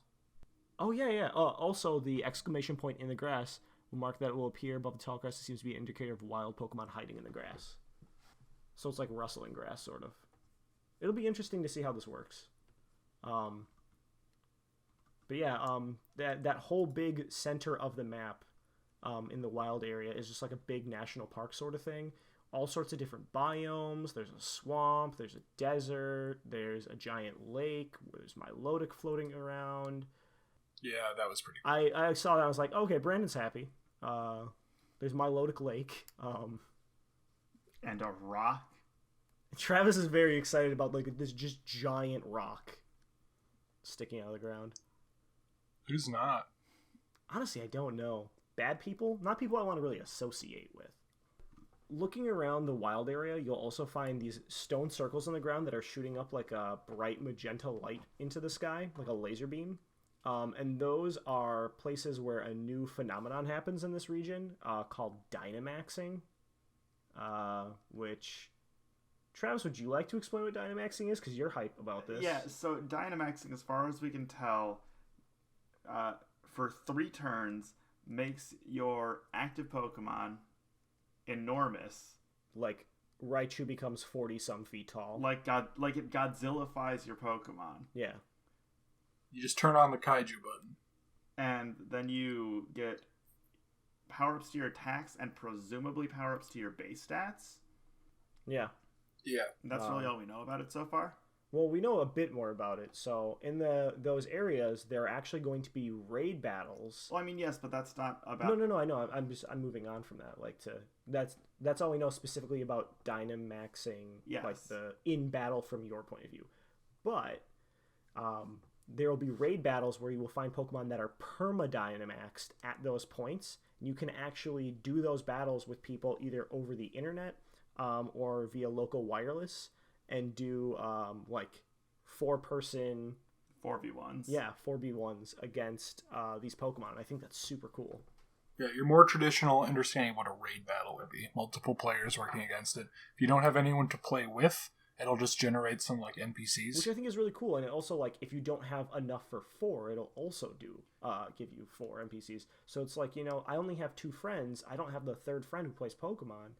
Yeah. Oh yeah. Also, the exclamation point in the grass will mark that it will appear above the tall grass. It seems to be an indicator of wild Pokemon hiding in the grass. So it's like rustling grass, sort of. It'll be interesting to see how this works. But yeah, that whole big center of the map in the wild area is just like a big national park sort of thing. All sorts of different biomes. There's a swamp. There's a desert. There's a giant lake. There's Milotic floating around. Yeah, that was pretty cool. I saw that. I was like, okay, Brandon's happy. There's Milotic Lake. And a rock. Travis is very excited about like this just giant rock sticking out of the ground. Who's not? Honestly, I don't know. Bad people? Not people I want to really associate with. Looking around the wild area, you'll also find these stone circles on the ground that are shooting up like a bright magenta light into the sky, like a laser beam. And those are places where a new phenomenon happens in this region called Dynamaxing. Which, Travis, would you like to explain what Dynamaxing is? Because you're hype about this. Yeah, so Dynamaxing, as far as we can tell, for 3 turns, makes your active Pokemon enormous. Like, Raichu becomes 40-some feet tall. Like it Godzillafies your Pokemon. Yeah. You just turn on the Kaiju button. And then you get power-ups to your attacks and presumably power-ups to your base stats. Yeah. Yeah. And that's really all we know about it so far. Well, we know a bit more about it. So in those areas, there are actually going to be raid battles. Well, I mean, yes, but that's not about. No. I know. I'm moving on from that. Like that's all we know specifically about Dynamaxing. Yes. Like the in battle from your point of view, but there will be raid battles where you will find Pokemon that are perma Dynamaxed at those points. You can actually do those battles with people either over the internet or via local wireless, and do like 4-person 4v1s. Yeah, 4v1s against these Pokemon. I think that's super cool. Yeah, your more traditional understanding of what a raid battle would be. Multiple players working against it. If you don't have anyone to play with, it'll just generate some like NPCs. Which I think is really cool. And it also, like, if you don't have enough for 4, it'll also give you 4 NPCs. So it's like, I only have 2 friends. I don't have the third friend who plays Pokemon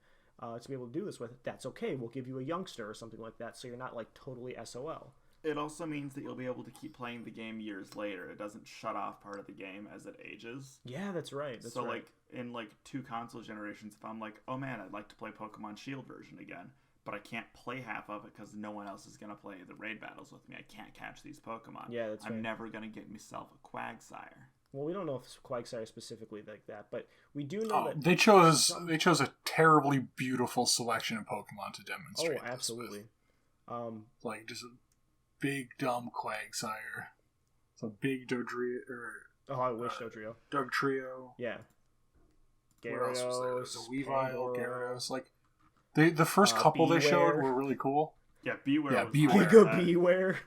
to be able to do this with. That's okay. We'll give you a youngster or something like that, so you're not like totally SOL. It also means that you'll be able to keep playing the game years later. It doesn't shut off part of the game as it ages. Yeah, that's right. So like in like 2 console generations, if I'm like, oh man, I'd like to play Pokemon Shield version again, but I can't play half of it because no one else is gonna play the raid battles with me. I can't catch these Pokemon. Yeah, that's right. I'm never gonna get myself a Quagsire. Well, we don't know if it's Quagsire specifically like that, but we do know that they chose a terribly beautiful selection of Pokemon to demonstrate. Oh, absolutely. Like just a big dumb Quagsire, some big Dodrio or I wish Dodrio. Dugtrio. Yeah. Gyarados. What else was there? There was a Weavile, Pangoro. Gyarados. Like the first couple they showed were really cool. Yeah, Beware. Yeah, was Beware. Giga Beware.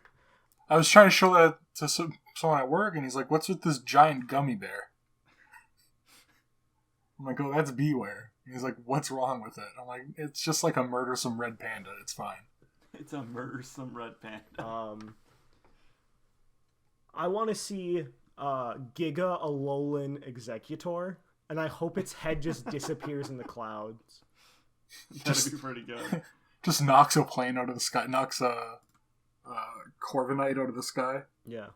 I was trying to show that to someone at work, and he's like, "What's with this giant gummy bear?" I'm like, "Oh, that's Beware." And he's like, "What's wrong with it?" I'm like, "It's just like a murdersome red panda. It's fine." It's a murdersome red panda. I want to see Giga Alolan Executor, and I hope its head just disappears in the clouds. That'd be pretty good. Just knocks a plane out of the sky. Knocks a Corviknight out of the sky. Yeah.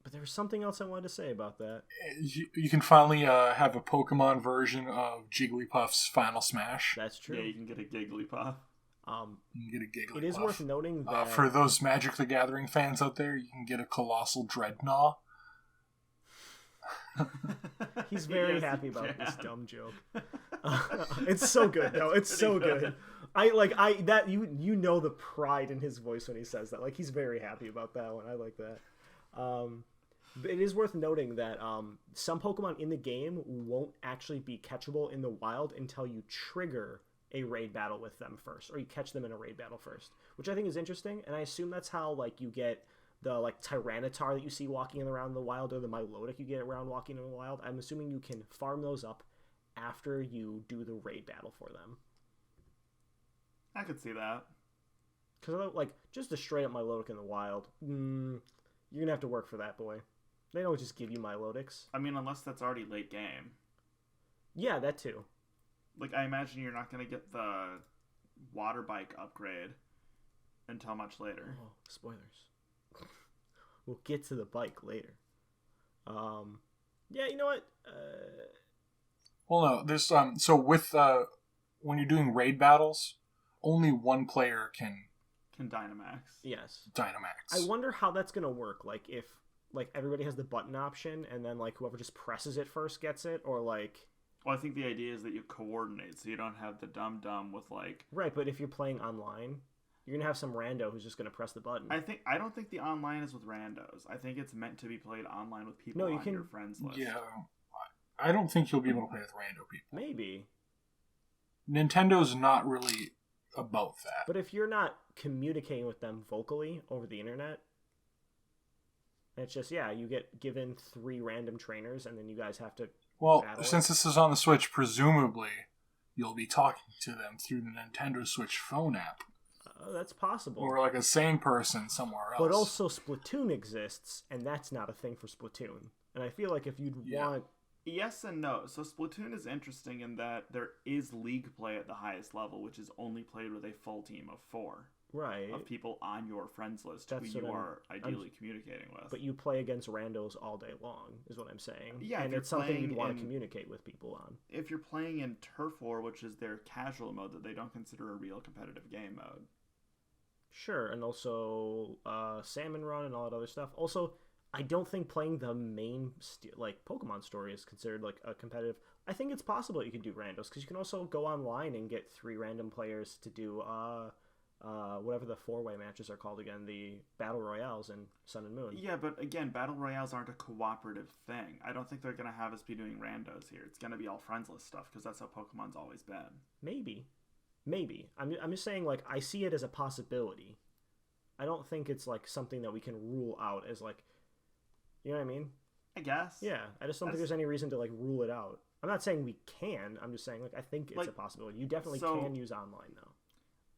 But there was something else I wanted to say about that. You can finally have a Pokemon version of Jigglypuff's Final Smash. That's true. Yeah, you can get a Gigglypuff. You can get a Jigglypuff. It is worth noting that for those Magic the Gathering fans out there, you can get a Colossal Dreadknot. He's very happy about this dumb joke. It's so good, though. It's so good. You know the pride in his voice when he says that. Like, he's very happy about that one. I like that. But it is worth noting that some Pokemon in the game won't actually be catchable in the wild until you trigger a raid battle with them first, or you catch them in a raid battle first, which I think is interesting. And I assume that's how like you get the like Tyranitar that you see walking around the wild, or the Milotic you get around walking in the wild. I'm assuming you can farm those up after you do the raid battle for them. I could see that. Because like just a straight up Milotic in the wild, you're gonna have to work for that, boy. They don't just give you Milotics. I mean, unless that's already late game. Yeah, that too. Like, I imagine you're not gonna get the water bike upgrade until much later. Oh, spoilers. We'll get to the bike later. Yeah, you know what? Well, no, there's so with when you're doing raid battles, only one player can Dynamax. Yes. Dynamax. I wonder how that's gonna work. Like if like everybody has the button option, and then like whoever just presses it first gets it, or like. Well, I think the idea is that you coordinate, so you don't have the dum-dum with like. Right, but if you're playing online, you're gonna have some rando who's just gonna press the button. I don't think the online is with randos. I think it's meant to be played online with people on your friends list. Yeah, I don't think you'll be able to play with rando people. Maybe. Nintendo's not really about that. But if you're not communicating with them vocally over the internet, it's just you get given 3 random trainers, and then you guys have to. Well, since this is on the Switch, presumably you'll be talking to them through the Nintendo Switch phone app. That's possible. Or like a sane person somewhere else. But also Splatoon exists, and that's not a thing for Splatoon. And I feel like if you'd want... Yes and no. So Splatoon is interesting in that there is league play at the highest level, which is only played with a full team of 4. Right. of people on your friends list That's who you what are ideally communicating with. But you play against randos all day long, is what I'm saying. Yeah, and if it's you're something you'd playing want in- to communicate with people on. If you're playing in Turf War, which is their casual mode that they don't consider a real competitive game mode. Sure, and also Salmon Run and all that other stuff. Also, I don't think playing the main Pokemon story is considered like a competitive. I think it's possible that you can do randos because you can also go online and get 3 random players to do whatever the 4-way matches are called again, the battle royales in Sun and Moon. Yeah, but again, battle royales aren't a cooperative thing. I don't think they're gonna have us be doing randos here. It's gonna be all friends list stuff because that's how Pokemon's always been. Maybe. I'm just saying, like, I see it as a possibility. I don't think it's like something that we can rule out as like, you know what I mean? I guess. Yeah, I just don't think there's any reason to like rule it out. I'm not saying we can. I'm just saying like I think it's Like, a possibility. You definitely so- can use online though.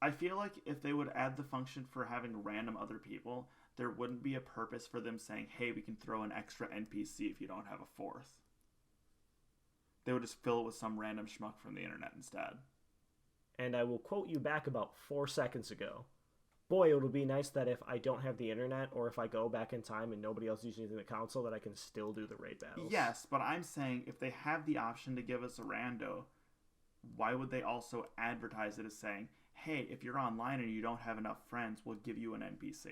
I feel like if they would add the function for having random other people, there wouldn't be a purpose for them saying, hey, we can throw an extra NPC if you don't have a 4th. They would just fill it with some random schmuck from the internet instead. And I will quote you back about 4 seconds ago. Boy, it'll be nice that if I don't have the internet or if I go back in time and nobody else is using the console, that I can still do the raid battles. Yes, but I'm saying if they have the option to give us a rando, why would they also advertise it as saying, hey, if you're online and you don't have enough friends, we'll give you an NPC?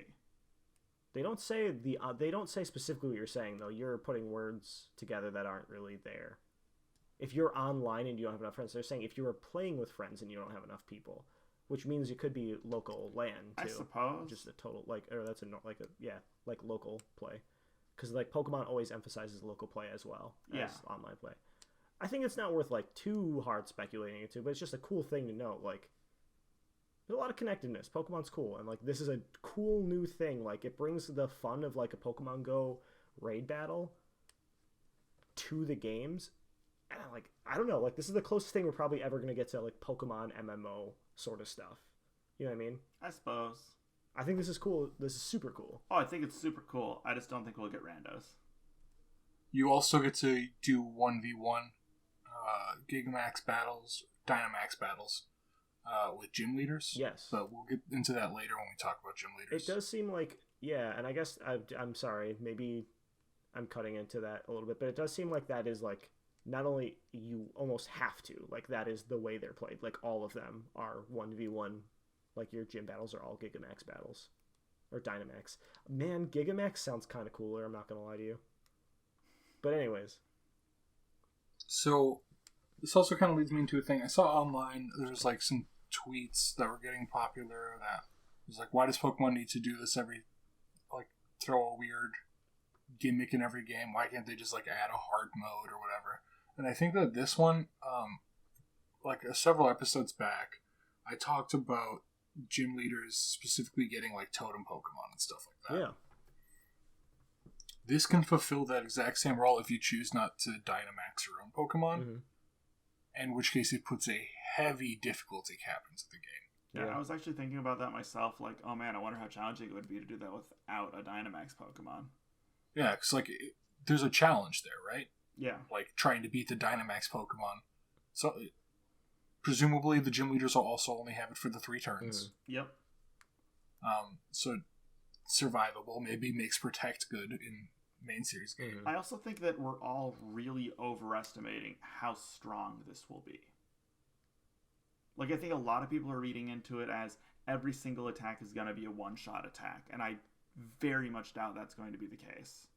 They don't say they don't say specifically what you're saying though. You're putting words together that aren't really there. If you're online and you don't have enough friends, they're saying if you are playing with friends and you don't have enough people, which means it could be local LAN too. I suppose. Just a total like local play, because like Pokemon always emphasizes local play as well as online play. I think it's not worth like too hard speculating into, but it's just a cool thing to note. Like, there's a lot of connectedness. Pokemon's cool, and like this is a cool new thing. Like it brings the fun of like a Pokemon Go raid battle to the games. And like I don't know, like this is the closest thing we're probably ever gonna get to like Pokemon MMO sort of stuff. You know what I mean? I suppose. I think this is cool. This is super cool. Oh, I think it's super cool. I just don't think we'll get randos. You also get to do 1v1 Gigamax battles, Dynamax battles with gym leaders. Yes. But we'll get into that later when we talk about gym leaders. It does seem like, yeah, and I guess I'm sorry, maybe I'm cutting into that a little bit, but it does seem like that is like, not only you almost have to, like that is the way they're played. Like all of them are 1v1, like your gym battles are all Gigamax battles. Or Dynamax. Man, Gigamax sounds kind of cooler, I'm not going to lie to you. But anyways. So, this also kind of leads me into a thing. I saw online, there was like some tweets that were getting popular that was like, why does Pokemon need to do this throw a weird gimmick in every game? Why can't they just like add a hard mode or whatever? And I think that this one, several episodes back, I talked about gym leaders specifically getting like totem Pokemon and stuff like that. Yeah. This can fulfill that exact same role if you choose not to Dynamax your own Pokemon, in which case it puts a heavy difficulty cap into the game. Yeah, I was actually thinking about that myself. Like, oh man, I wonder how challenging it would be to do that without a Dynamax Pokemon. Yeah, because there's a challenge there, right? Yeah. Like trying to beat the Dynamax Pokemon. So presumably the gym leaders will also only have it for the 3 turns. Yep. So survivable, maybe makes Protect good in main series game. I also think that we're all really overestimating how strong this will be. Like, I think a lot of people are reading into it as every single attack is going to be a one-shot attack, and I very much doubt that's going to be the case.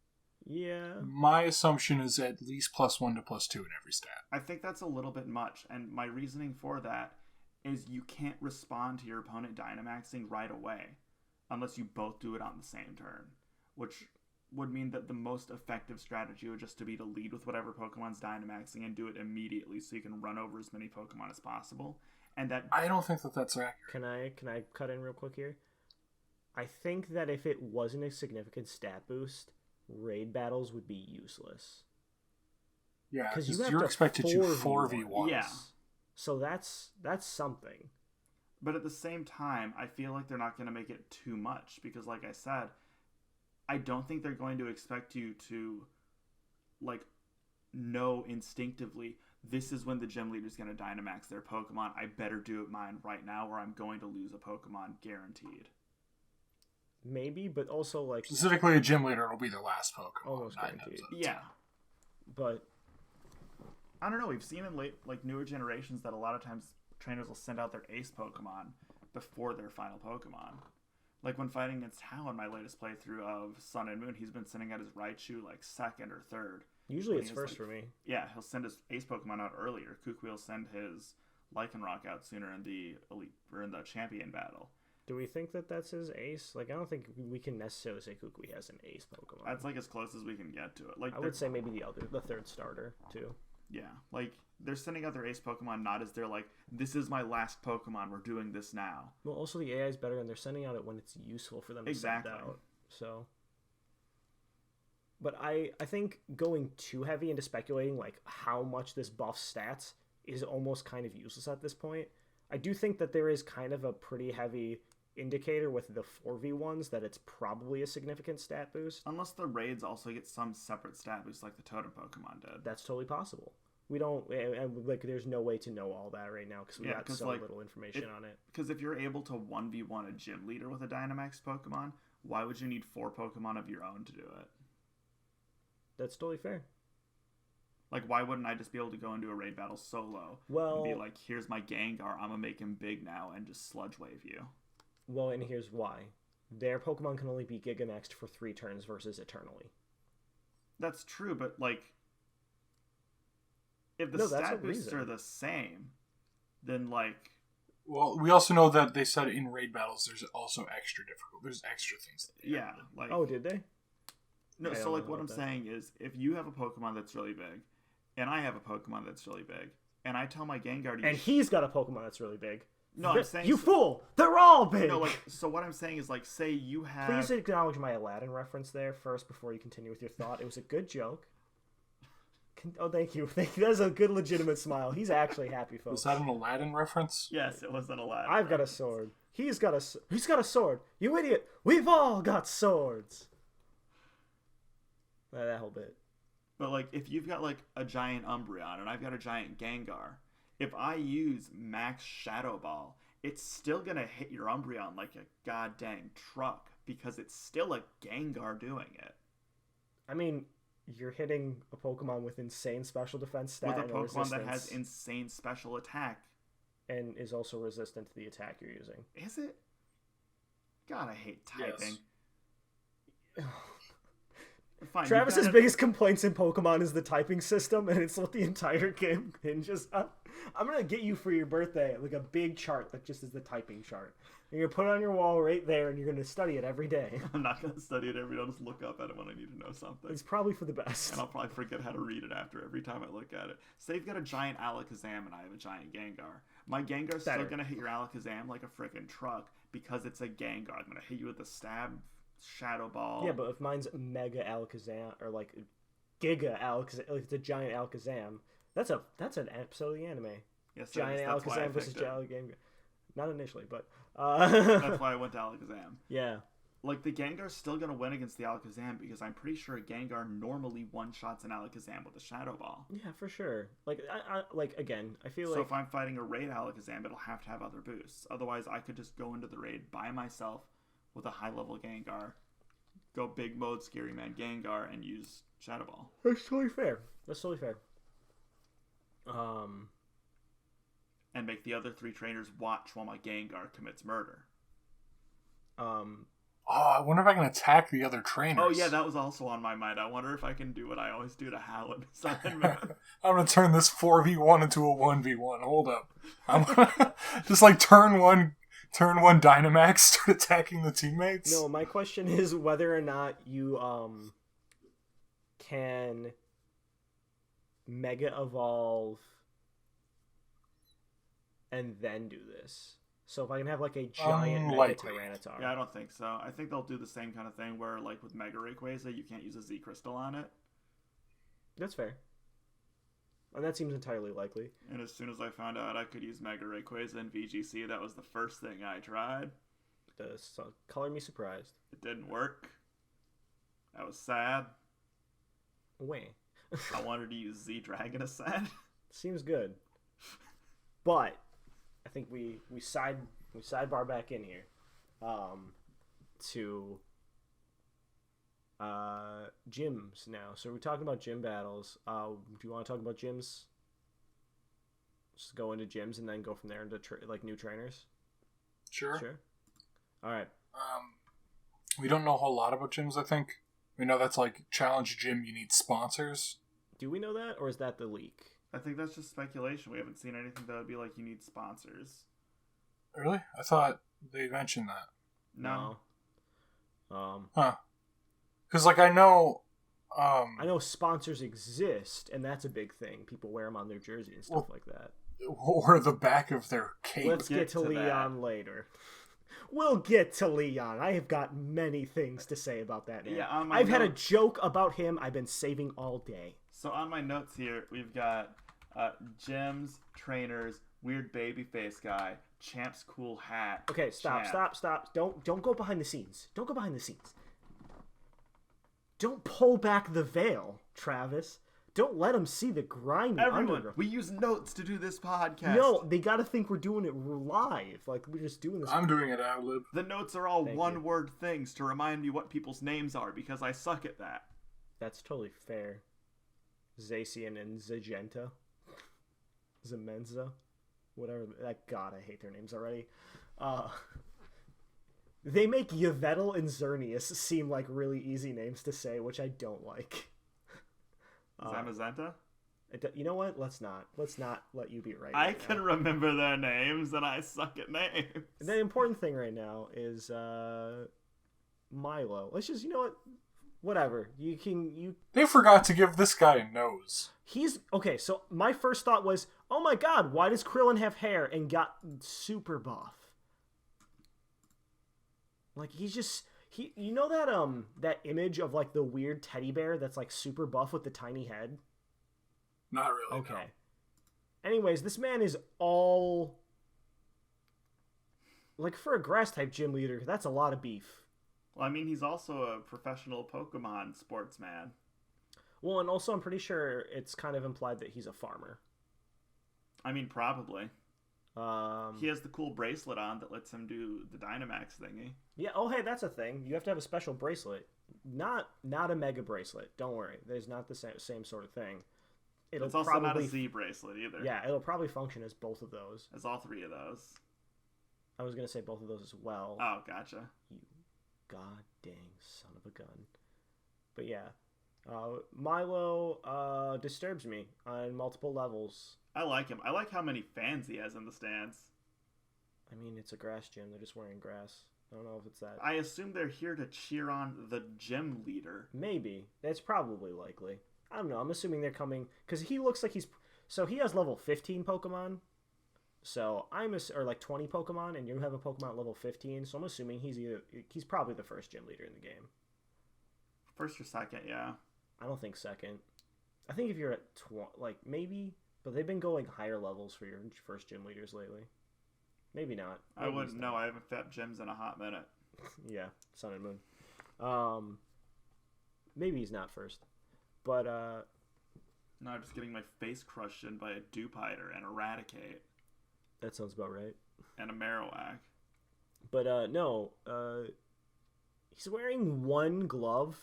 Yeah. My assumption is at least +1 to +2 in every stat. I think that's a little bit much, and my reasoning for that is you can't respond to your opponent Dynamaxing right away unless you both do it on the same turn, which would mean that the most effective strategy would just to be to lead with whatever Pokemon's Dynamaxing and do it immediately so you can run over as many Pokemon as possible. And that I don't think that that's accurate. Can I cut in real quick here? I think that if it wasn't a significant stat boost, raid battles would be useless. Yeah, because you have you're to expected to 4v1. Yeah. So that's something. But at the same time, I feel like they're not going to make it too much because, like I said, I don't think they're going to expect you to, like, know instinctively this is when the gym leader's going to Dynamax their Pokemon. I better do it mine right now or I'm going to lose a Pokemon guaranteed. Maybe, but also like specifically a gym leader, it'll be their last Pokemon. Almost guaranteed. Yeah. But I don't know. We've seen in newer generations that a lot of times trainers will send out their ace Pokemon before their final Pokemon. Like when fighting against Hal in my latest playthrough of Sun and Moon, he's been sending out his Raichu like second or third. Usually it's first for me. Yeah, he'll send his ace Pokemon out earlier. Kukui will send his Lycanroc out sooner in the elite or in the champion battle. Do we think that that's his ace? Like, I don't think we can necessarily say Kukui has an ace Pokemon. That's like as close as we can get to it. Like I would say maybe the third starter too. Yeah, like they're sending out their ace Pokemon not as they're like, this is my last Pokemon, we're doing this now. Well, also the AI is better, and they're sending out it when it's useful for them to send out. So, but I think going too heavy into speculating like how much this buffs stats is almost kind of useless at this point. I do think that there is kind of a pretty heavy indicator with the 4v1s that it's probably a significant stat boost. Unless the raids also get some separate stat boost like the Totem Pokemon did. That's totally possible. We don't, and like, there's no way to know all that right now because we got so little information on it. Because if you're able to 1v1 a gym leader with a Dynamax Pokemon, why would you need 4 Pokemon of your own to do it? That's totally fair. Like, why wouldn't I just be able to go into a raid battle solo and be like, here's my Gengar, I'm gonna make him big now and just Sludge Wave you? Well, and here's why. Their Pokemon can only be Gigamaxed for 3 turns versus eternally. That's true, but like, if the stat boosts are the same, then like... Well, we also know that they said in raid battles there's also extra difficult. There's extra things. Yeah. Like, oh, did they? No, so like what I'm saying is, if you have a Pokemon that's really big, and I have a Pokemon that's really big, and I tell my Gengar to... And he's got a Pokemon that's really big. No, I'm saying... You fool! They're all big! No, like, so what I'm saying is, like, say you have... Please acknowledge my Aladdin reference there first before you continue with your thought. It was a good joke. Oh, thank you. That's a good, legitimate smile. He's actually happy, folks. Was that an Aladdin reference? Yes, it was an Aladdin I've got a sword. He's got a sword. You idiot! We've all got swords! That whole bit. But, like, if you've got, like, a giant Umbreon and I've got a giant Gengar, if I use Max Shadow Ball, it's still gonna hit your Umbreon like a goddamn truck because it's still a Gengar doing it. I mean, you're hitting a Pokemon with insane special defense stat with a Pokemon that has insane special attack. And is also resistant to the attack you're using. Is it? God, I hate typing. Yes. Fine, Travis's biggest complaints in Pokemon is the typing system, and it's what the entire game hinges on. I'm going to get you for your birthday, like a big chart that just is the typing chart. You're going to put it on your wall right there, and you're going to study it every day. I'm not going to study it every day. I'll just look up at it when I need to know something. It's probably for the best. And I'll probably forget how to read it after every time I look at it. Say you've got a giant Alakazam and I have a giant Gengar. My Gengar's still going to hit your Alakazam like a freaking truck because it's a Gengar. I'm going to hit you with a stab, Shadow Ball. Yeah, but if mine's Mega Alakazam or like Giga Alakazam, like it's a giant Alakazam, that's an episode of the anime. Yes, giant Alakazam versus giant Gengar. Not initially, but that's why I went to Alakazam. Yeah. Like, the Gengar's still going to win against the Alakazam because I'm pretty sure a Gengar normally one-shots an Alakazam with a Shadow Ball. Yeah, for sure. Like, again, I feel so like... if I'm fighting a raid Alakazam, it'll have to have other boosts. Otherwise, I could just go into the raid by myself with a high-level Gengar, go big mode Scary Man Gengar, and use Shadow Ball. That's totally fair. And make the other 3 trainers watch while my Gengar commits murder. Oh, I wonder if I can attack the other trainers. Oh, yeah, that was also on my mind. I wonder if I can do what I always do to Hal and Sun and Moon. I'm going to turn this 4v1 into a 1v1. Hold up. I'm gonna just like turn one Dynamax, start attacking the teammates. No, my question is whether or not you can Mega Evolve and then do this. So if I can have like a giant Mega Tyranitar. Yeah, I don't think so. I think they'll do the same kind of thing where, like with Mega Rayquaza, you can't use a Z Crystal on it. That's fair. And that seems entirely likely. And as soon as I found out I could use Mega Rayquaza in VGC, that was the first thing I tried. Color me surprised. It didn't work. I was sad. Way. I wanted to use Z Dragon instead. Seems good. But I think we sidebar back in here to gyms now. So we're talking about gym battles. Do you want to talk about gyms? Just go into gyms and then go from there into new trainers. Sure. All right. We don't know a whole lot about gyms. I think we know that's like challenge gym. You need sponsors. Do we know that, or is that the leak? I think that's just speculation. We haven't seen anything that would be like you need sponsors. Really? I thought they mentioned that. No. Huh. Because like I know sponsors exist, and that's a big thing. People wear them on their jersey and stuff like that. Or the back of their cape. Let's get to Leon later. We'll get to Leon. I have got many things to say about that man. Yeah, I've had a joke about him I've been saving all day. So on my notes here, we've got gyms, trainers, weird baby face guy, champ's cool hat. Okay, stop. Don't go behind the scenes. Don't go behind the scenes. Don't pull back the veil, Travis. Don't let them see the grimy undergrowth. We use notes to do this podcast. No, they got to think we're doing it live. Like, we're just doing this. I'm doing it ad lib. The notes are all one-word things to remind me what people's names are because I suck at that. That's totally fair. Zacian and Zagenta. Zemenza. Whatever. God, I hate their names already. They make Yveltal and Xerneas seem like really easy names to say, which I don't like. Zamazenta? You know what? Let's not let you be right. I can remember their names, and I suck at names. The important thing right now is Milo. Let's just, you know what? Whatever. They forgot to give this guy a nose. He's okay. So my first thought was, oh my god, why does Krillin have hair and got super buff? Like you know that image of like the weird teddy bear that's like super buff with the tiny head? Not really. Okay. No. Anyways, this man is all like, for a grass type gym leader, that's a lot of beef. Well, I mean, he's also a professional Pokemon sportsman. Well, and also I'm pretty sure it's kind of implied that he's a farmer. I mean, probably. He has the cool bracelet on that lets him do the Dynamax thingy. Yeah. Oh, hey, that's a thing. You have to have a special bracelet. Not a Mega bracelet. Don't worry. There's not the same sort of thing. It's also not a Z bracelet either. Yeah, it'll probably function as both of those. As all three of those. I was going to say both of those as well. Oh, gotcha. You god dang son of a gun. But yeah. Milo disturbs me on multiple levels. I like him. I like how many fans he has in the stands. I mean, it's a grass gym. They're just wearing grass. I don't know if it's that. I assume they're here to cheer on the gym leader. Maybe. That's probably likely. I don't know. I'm assuming they're coming because he looks like he's. So he has level 15 Pokemon. So or like 20 Pokemon, and you have a Pokemon at level 15. So I'm assuming he's probably the first gym leader in the game. First or second, yeah. I don't think second. I think if you're at maybe, but they've been going higher levels for your first gym leaders lately. Maybe not. Maybe I wouldn't know. I haven't fed gyms in a hot minute. Yeah, Sun and Moon. Maybe he's not first, but no, I'm just getting my face crushed in by a Dewpider and Eradicate. That sounds about right. And a Marowak. But no, he's wearing one glove.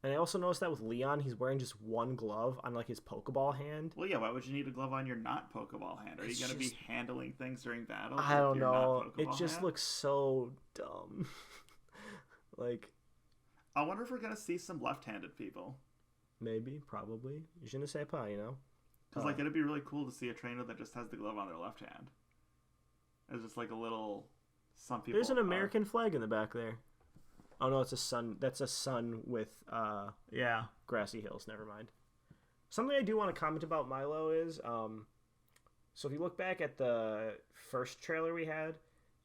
And I also noticed that with Leon, he's wearing just one glove on like his Pokeball hand. Well, yeah, why would you need a glove on your not Pokeball hand? Are you going to be handling things during battle? I don't know. It just looks so dumb. Like, I wonder if we're going to see some left-handed people. Maybe, probably. Je ne sais pas, you know? Because, like, it'd be really cool to see a trainer that just has the glove on their left hand. It's just like a little... Some people... There's an American flag in the back there. Oh, no, it's a sun. That's a sun with, grassy hills. Never mind. Something I do want to comment about Milo is, so if you look back at the first trailer we had,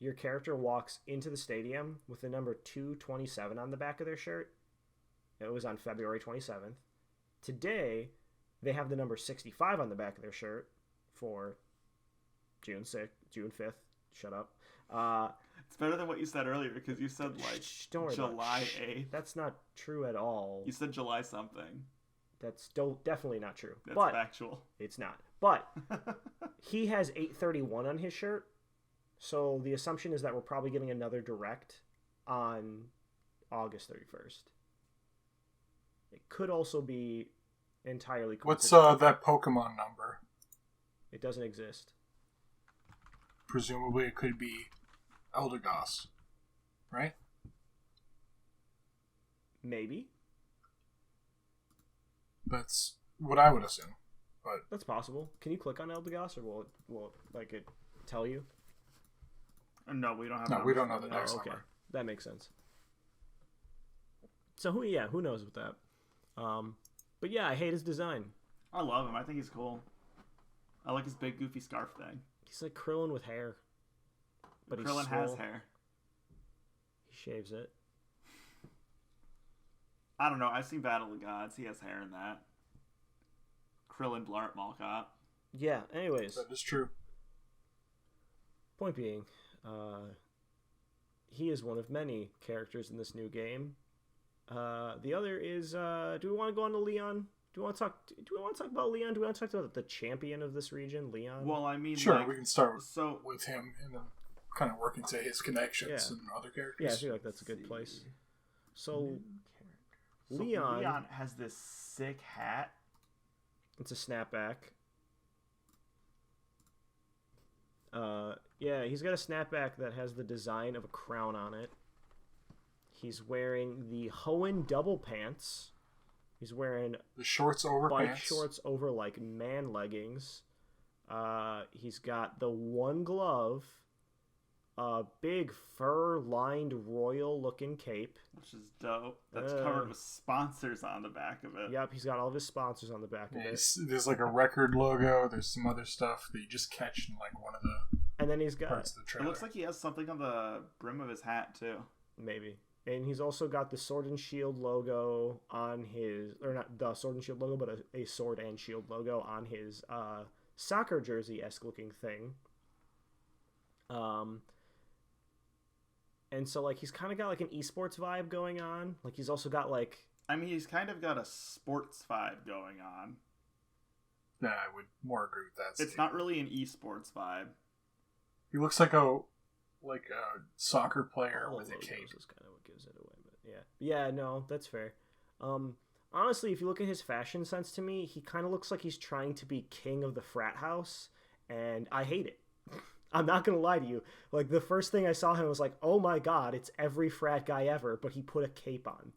your character walks into the stadium with the number 227 on the back of their shirt. It was on February 27th. Today, they have the number 65 on the back of their shirt for June 5th. Shut up. It's better than what you said earlier because you said like July 8th. That's not true at all. You said July something. That's definitely not true. That's but factual. it's not. But he has 831 on his shirt, so the assumption is that we're probably getting another direct on August 31st. It could also be entirely What's coincidental. that Pokemon number? It doesn't exist. Presumably it could be Eldegoss, right? Maybe. That's what I would assume. But That's possible. Can you click on Eldegoss, or will it like it tell you? No, we don't have. no, we don't know numbers the for next okay. number. That makes sense. So who knows with that? But yeah, I hate his design. I love him. I think he's cool. I like his big goofy scarf thing. He's like Krillin with hair. But he's Krillin has swole. hair. He shaves it. I don't know. I've seen Battle of the Gods. He has hair in that. Krillin Blart Mall Cop. Yeah, anyways. That is true. Point being, he is one of many characters in this new game. The other is, do we want to go on to Leon? Do we want to talk about Leon? Do we want to talk about the champion of this region, Leon? Well, I mean, Sure, like, we can start so with him and then kind of work into his connections and other characters. Yeah, I feel like that's a good place. So, So Leon has this sick hat. It's a snapback. Yeah, he's got a snapback that has the design of a crown on it. He's wearing the Hoenn double pants. He's wearing The shorts over bike pants. shorts over like man leggings. He's got the one glove, a big fur-lined royal-looking cape. Which is dope. That's covered with sponsors on the back of it. Yep, he's got all of his sponsors on the back of it. There's like a record logo. There's some other stuff that you just catch in like one of the And then he's got parts of the It trailer. looks like he has something on the brim of his hat too. maybe. And he's also got the Sword and Shield logo on his, or not the Sword and Shield logo, but a Sword and Shield logo on his soccer jersey-esque looking thing. And so like he's kind of got like an esports vibe going on. Like he's also got like, I mean, he's kind of got a sports vibe going on. Yeah, I would more agree with that. It's not really an esports vibe. He looks like a soccer player all with of a those cape. is kind of what gives it away. But yeah, no, that's fair. Honestly, if you look at his fashion sense to me, he kind of looks like he's trying to be king of the frat house, and I hate it. I'm not gonna lie to you. Like the first thing I saw him was like, oh my god, it's every frat guy ever, but he put a cape on.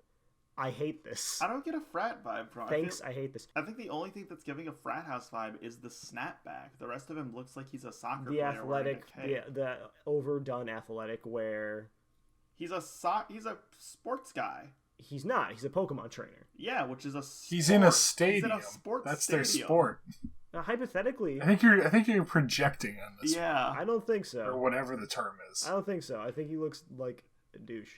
I hate this. I don't get a frat vibe from. Thanks, I hate this. I think the only thing that's giving a frat house vibe is the snapback. The rest of him looks like he's a soccer The player athletic, wearing a cape. the overdone athletic, where He's a sports guy. he's not. He's a Pokemon trainer. Yeah, which is a He's in a sport. stadium. He's in a sports That's stadium. their sport. Hypothetically, I think you're projecting on this. Yeah. I don't think Or so. whatever the term is. I don't think so. I think he looks like a douche.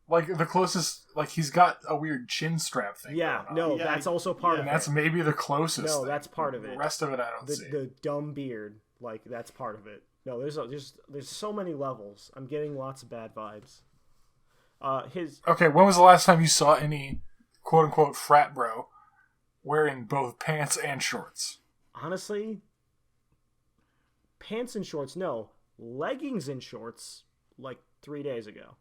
Like the closest, like he's got a weird chin strap thing. Yeah, going on. no, Yeah, that's also part And of that's it. maybe the closest. No, thing. that's part of it. The rest of it, I don't see. The dumb beard, like that's part of it. No, there's so many levels. I'm getting lots of bad vibes. Okay, when was the last time you saw any quote unquote frat bro wearing both pants and shorts? Honestly, pants and shorts, no. Leggings and shorts, like 3 days ago.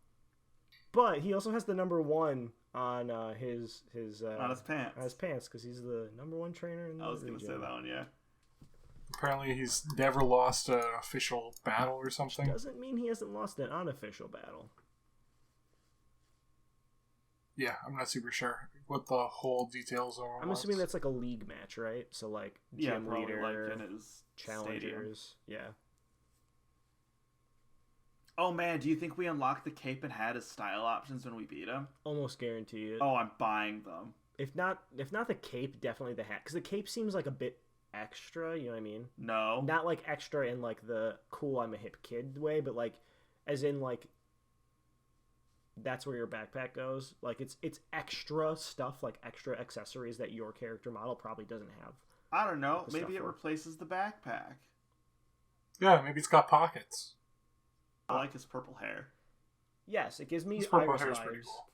But he also has the number 1 on his On his pants. on his pants, because he's the number 1 trainer in the I was going to say region. that one, yeah. Apparently, he's never lost an official battle or something. Doesn't mean he hasn't lost an unofficial battle. Yeah, I'm not super sure what the whole details are. I'm assuming that's like a league match, right? So like Yeah, gym probably leader, like in his stadium. challengers, yeah. Oh man, do you think we unlock the cape and hat as style options when we beat him? Almost guarantee it. Oh, I'm buying them. If not the cape, definitely the hat, because the cape seems like a bit extra. You know what I mean? No. Not like extra in like the cool I'm a hip kid way, but like as in like that's where your backpack goes. Like it's extra stuff, like extra accessories that your character model probably doesn't have. I don't know. The Maybe stuff it for- replaces the backpack. Yeah, maybe it's got pockets. I like his purple hair. Yes, it gives me His purple Iris hair is vibes. pretty cool.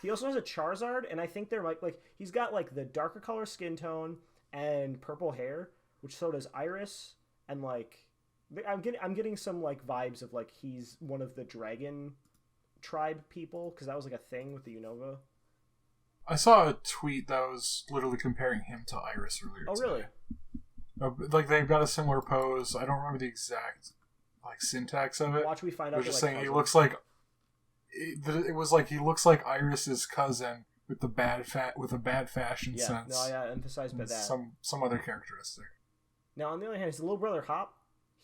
He also has a Charizard, and I think they're like he's got like the darker color skin tone and purple hair, which so does Iris, and like I'm getting some like vibes of like he's one of the dragon tribe people because that was like a thing with the Unova. I saw a tweet that was literally comparing him to Iris earlier. Oh, really? Like they've got a similar pose. I don't remember the exact like syntax of it. Watch we find They're out. just Like, saying he looks like it was like he looks like Iris's cousin with the with a bad fashion sense. No, I emphasize by that. Some other characteristic. Now on the other hand, his little brother Hop,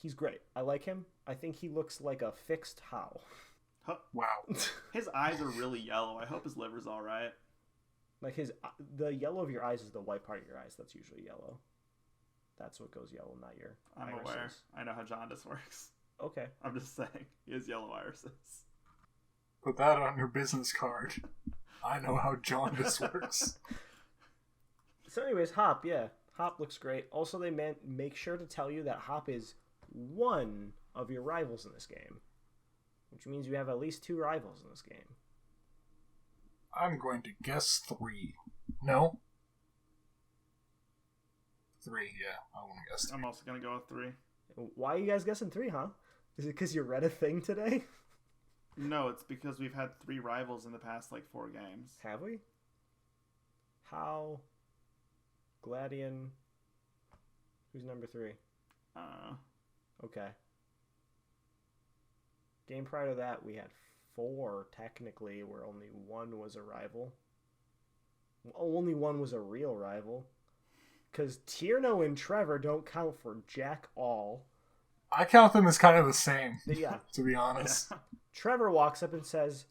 he's great. I like him. I think he looks like a fixed How. Huh. Wow. His eyes are really yellow. I hope his liver's all right. Like the yellow of your eyes is the white part of your eyes. That's usually yellow. That's what goes yellow, not your I'm irises. aware. I know how jaundice works. Okay. I'm just saying. He has yellow irises. Put that on your business card. I know how jaundice works. So anyways, Hop, yeah. Hop looks great. Also, they make sure to tell you that Hop is one of your rivals in this game. Which means you have at least 2 rivals in this game. I'm going to guess 3. No? 3, yeah. I want to guess 3. I'm also going to go with 3. Why are you guys guessing 3, huh? Is it because you read a thing today? No, it's because we've had 3 rivals in the past, like, 4 games. Have we? How? Gladion. Who's number 3? Okay. Game prior to that, we had 4, technically, where only 1 was a rival. Only 1 was a real rival. Because Tierno and Trevor don't count for jack all. I count them as kind of the same, Yeah. to be honest. Yeah. Trevor walks up and says,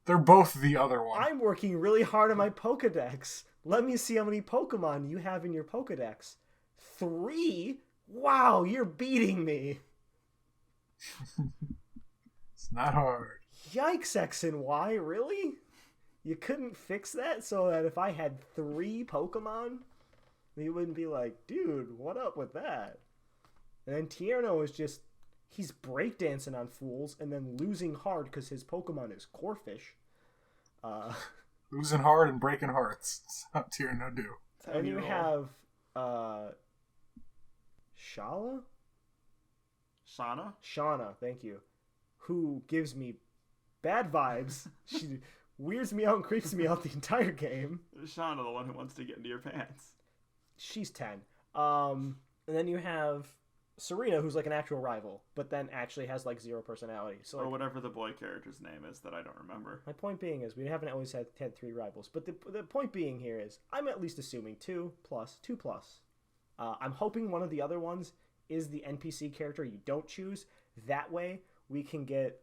They're both the other one. I'm working really hard on my Pokedex. Let me see how many Pokemon you have in your Pokedex. 3? Wow, you're beating me. It's not hard. Yikes, X and Y, really? You couldn't fix that so that if I had 3 Pokemon, you wouldn't be like, dude, what up with that? And then Tierno is just, he's breakdancing on fools and then losing hard because his Pokemon is Corphish. Losing hard and breaking hearts. That's how Tierno do. And you have Shala? Shauna, thank you. Who gives me bad vibes. She weirds me out and creeps me out the entire game. Shauna, the one who wants to get into your pants. She's 10. And then you have Serena, who's like an actual rival, but then actually has like 0 personality. So, or like, whatever the boy character's name is that I don't remember. my point being is we haven't always had 3 rivals, but the point being here is I'm at least assuming 2 plus. I'm hoping one of the other ones is the NPC character you don't choose. That way we can get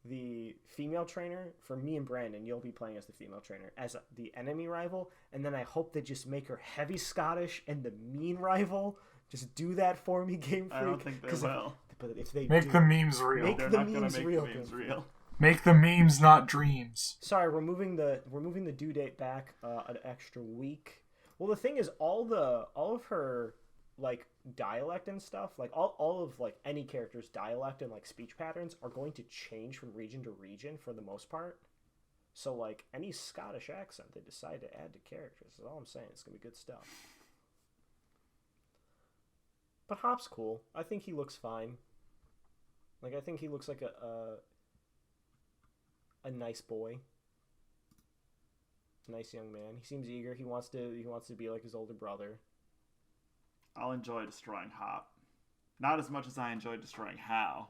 the female trainer for me and Brandon. You'll be playing as the female trainer as the enemy rival, and then I hope they just make her heavy Scottish and the mean rival. Just do that for me, Game Freak. I don't think they will. But if they Make the memes real. Make They're the not going memes to make real, the memes Game real. Make the memes, not dreams. Sorry, we're moving the due date back an extra week. Well, the thing is, all of her like dialect and stuff, like all of like any character's dialect and like speech patterns are going to change from region to region for the most part. So like any Scottish accent they decide to add to characters is all I'm saying. It's gonna be good stuff. But Hop's cool. I think he looks fine. Like I think he looks like a nice boy. Nice young man. He seems eager. He wants to be like his older brother. I'll enjoy destroying Hop. Not as much as I enjoy destroying How.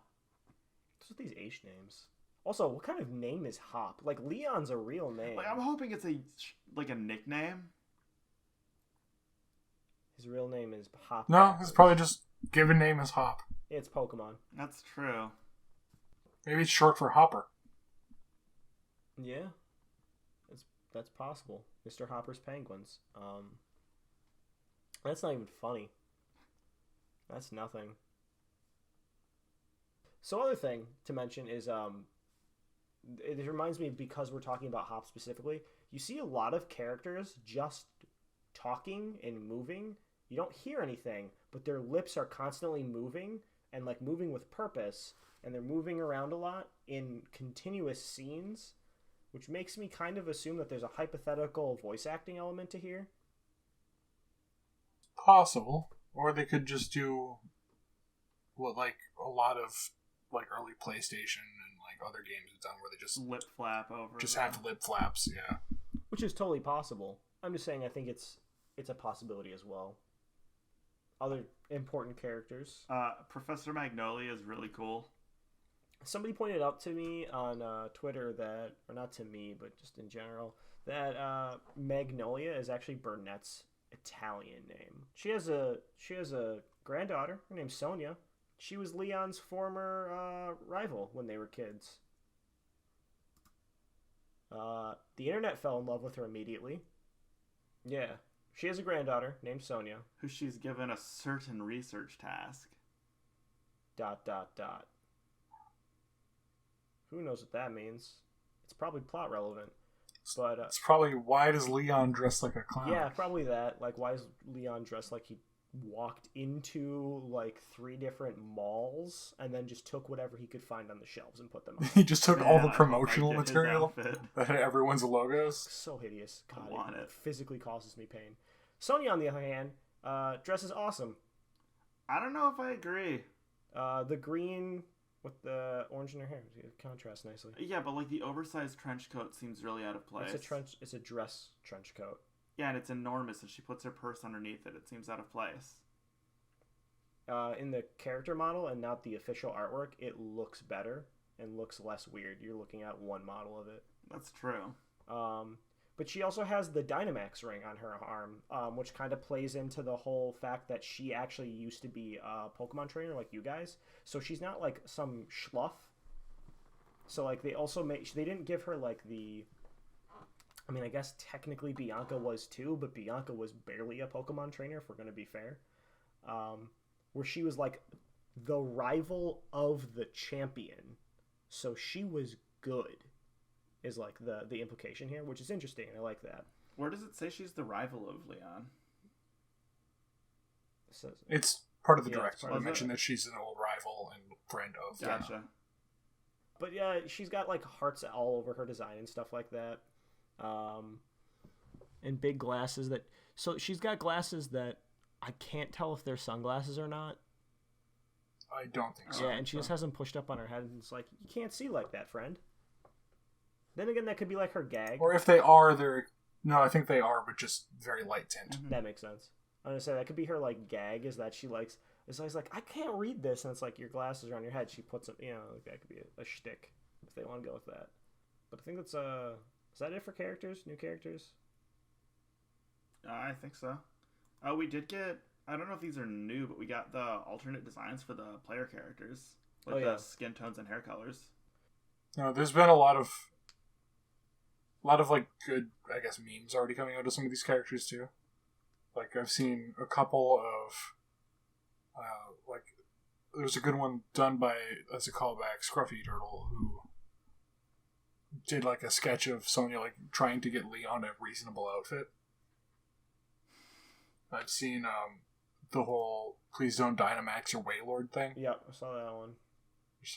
What's with these H names? Also, what kind of name is Hop? Like Leon's a real name. Like I'm hoping it's a nickname. His real name is Hop. No, it's probably just given name as Hop. It's Pokemon. That's true. Maybe it's short for Hopper. Yeah. That's possible. Mr. Hopper's Penguins. That's not even funny. That's nothing. So other thing to mention is it reminds me, because we're talking about Hop specifically, you see a lot of characters just talking and moving. You don't hear anything, but their lips are constantly moving and like moving with purpose, and they're moving around a lot in continuous scenes. which makes me kind of assume that there's a hypothetical voice acting element to here. Possible. Or they could just do what, like, a lot of, like, early PlayStation and, like, other games have done where they just lip flap over. Just have lip flaps, yeah. Which is totally possible. I'm just saying I think it's a possibility as well. Other important characters. Professor Magnolia is really cool. Somebody pointed out to me on Twitter that, or not to me, but just in general, that Magnolia is actually Burnett's Italian name. She has a granddaughter. Her name's Sonia. She was Leon's former rival when they were kids. The internet fell in love with her immediately. Yeah, she has a granddaughter named Sonia. Who she's given a certain research task. ... Who knows what that means? It's probably plot relevant. But it's probably, why does Leon dress like a clown? Yeah, probably that. Like, why is Leon dressed like he walked into like 3 different malls and then just took whatever he could find on the shelves and put them on? He just took all the promotional material that had everyone's logos. So hideous. God, I want it. Physically causes me pain. Sonya, on the other hand, dresses awesome. I don't know if I agree. The green with the orange in her hair, it contrasts nicely. Yeah, but like the oversized trench coat seems really out of place. It's a dress trench coat. Yeah, and it's enormous, and she puts her purse underneath it. It seems out of place. In the character model and not the official artwork, it looks better and looks less weird. You're looking at one model of it. That's true. But she also has the Dynamax ring on her arm, which kind of plays into the whole fact that she actually used to be a Pokemon trainer like you guys. So she's not like some schluff. So like they didn't give her like the... I mean, I guess technically Bianca was too, but Bianca was barely a Pokemon trainer, if we're going to be fair. Where she was like the rival of the champion. So she was good, is like the implication here, which is interesting. I like that. Where does it say she's the rival of Leon? It's part of the direct. I mentioned that she's an old rival and friend of. Gotcha. But yeah, she's got like hearts all over her design and stuff like that. And big glasses that... So she's got glasses that I can't tell if they're sunglasses or not. I don't think so. Yeah, and she just has them pushed up on her head, and it's like, you can't see like that, friend. Then again, that could be like her gag. Or if they are, they're... No, I think they are, but just very light tint. Mm-hmm. That makes sense. I'm going to say, that could be her like gag, is that she likes... It's always like, I can't read this, and it's like, your glasses are on your head. She puts them, like that could be a shtick, if they want to go with that. But I think that's, is that it for characters? New characters? I think so. We did get... I don't know if these are new, but we got the alternate designs for the player characters. Like the skin tones and hair colors. There's been a lot of like good, I guess, memes already coming out of some of these characters too. Like I've seen a couple of like there's a good one done by, as a callback, Scruffy Turtle, who did like a sketch of Sonya like trying to get Leon a reasonable outfit. I've seen the whole "Please don't Dynamax your Wailord" thing. Yep, I saw that one.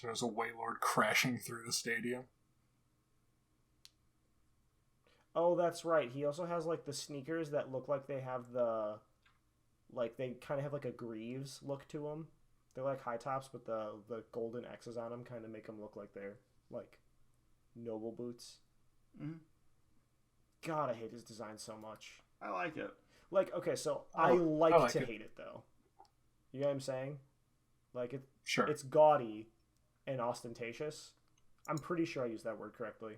There's a Wailord crashing through the stadium. Oh, that's right. He also has like the sneakers that look like they have the... Like, they kind of have like a Greaves look to them. They're like high tops, but the golden X's on them kind of make them look like they're like noble boots. Mm-hmm. God, I hate his design so much. I like it. Like, okay, so I like to hate it though. You know what I'm saying? Like, it's gaudy and ostentatious. I'm pretty sure I used that word correctly.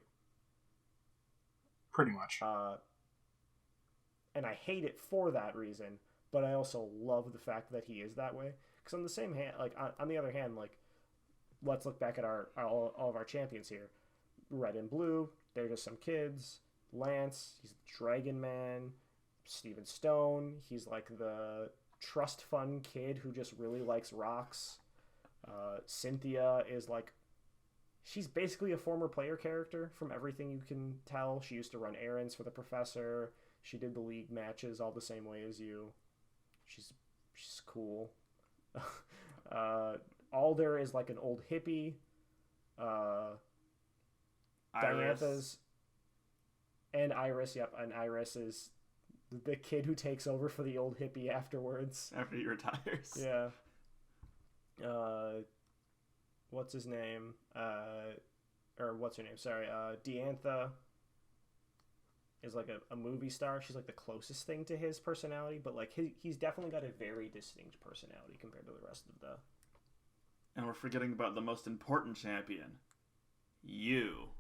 Pretty much. And I hate it for that reason, but I also love the fact that he is that way. Because on the same hand, like on the other hand, like, let's look back at all of our champions here. Red and blue, they're just some kids. Lance, he's Dragon Man. Steven Stone, he's like the trust fund kid who just really likes rocks. Cynthia is like, she's basically a former player character from everything you can tell. She used to run errands for the professor. She did the league matches all the same way as you. She's cool. Alder is like an old hippie. Diantha's And Iris, yep, and Iris is the kid who takes over for the old hippie afterwards. After he retires. Yeah. What's his name? Or what's her name? Sorry. Diantha is like a movie star. She's like the closest thing to his personality, but like he's definitely got a very distinct personality compared to the rest of the. And we're forgetting about the most important champion. You.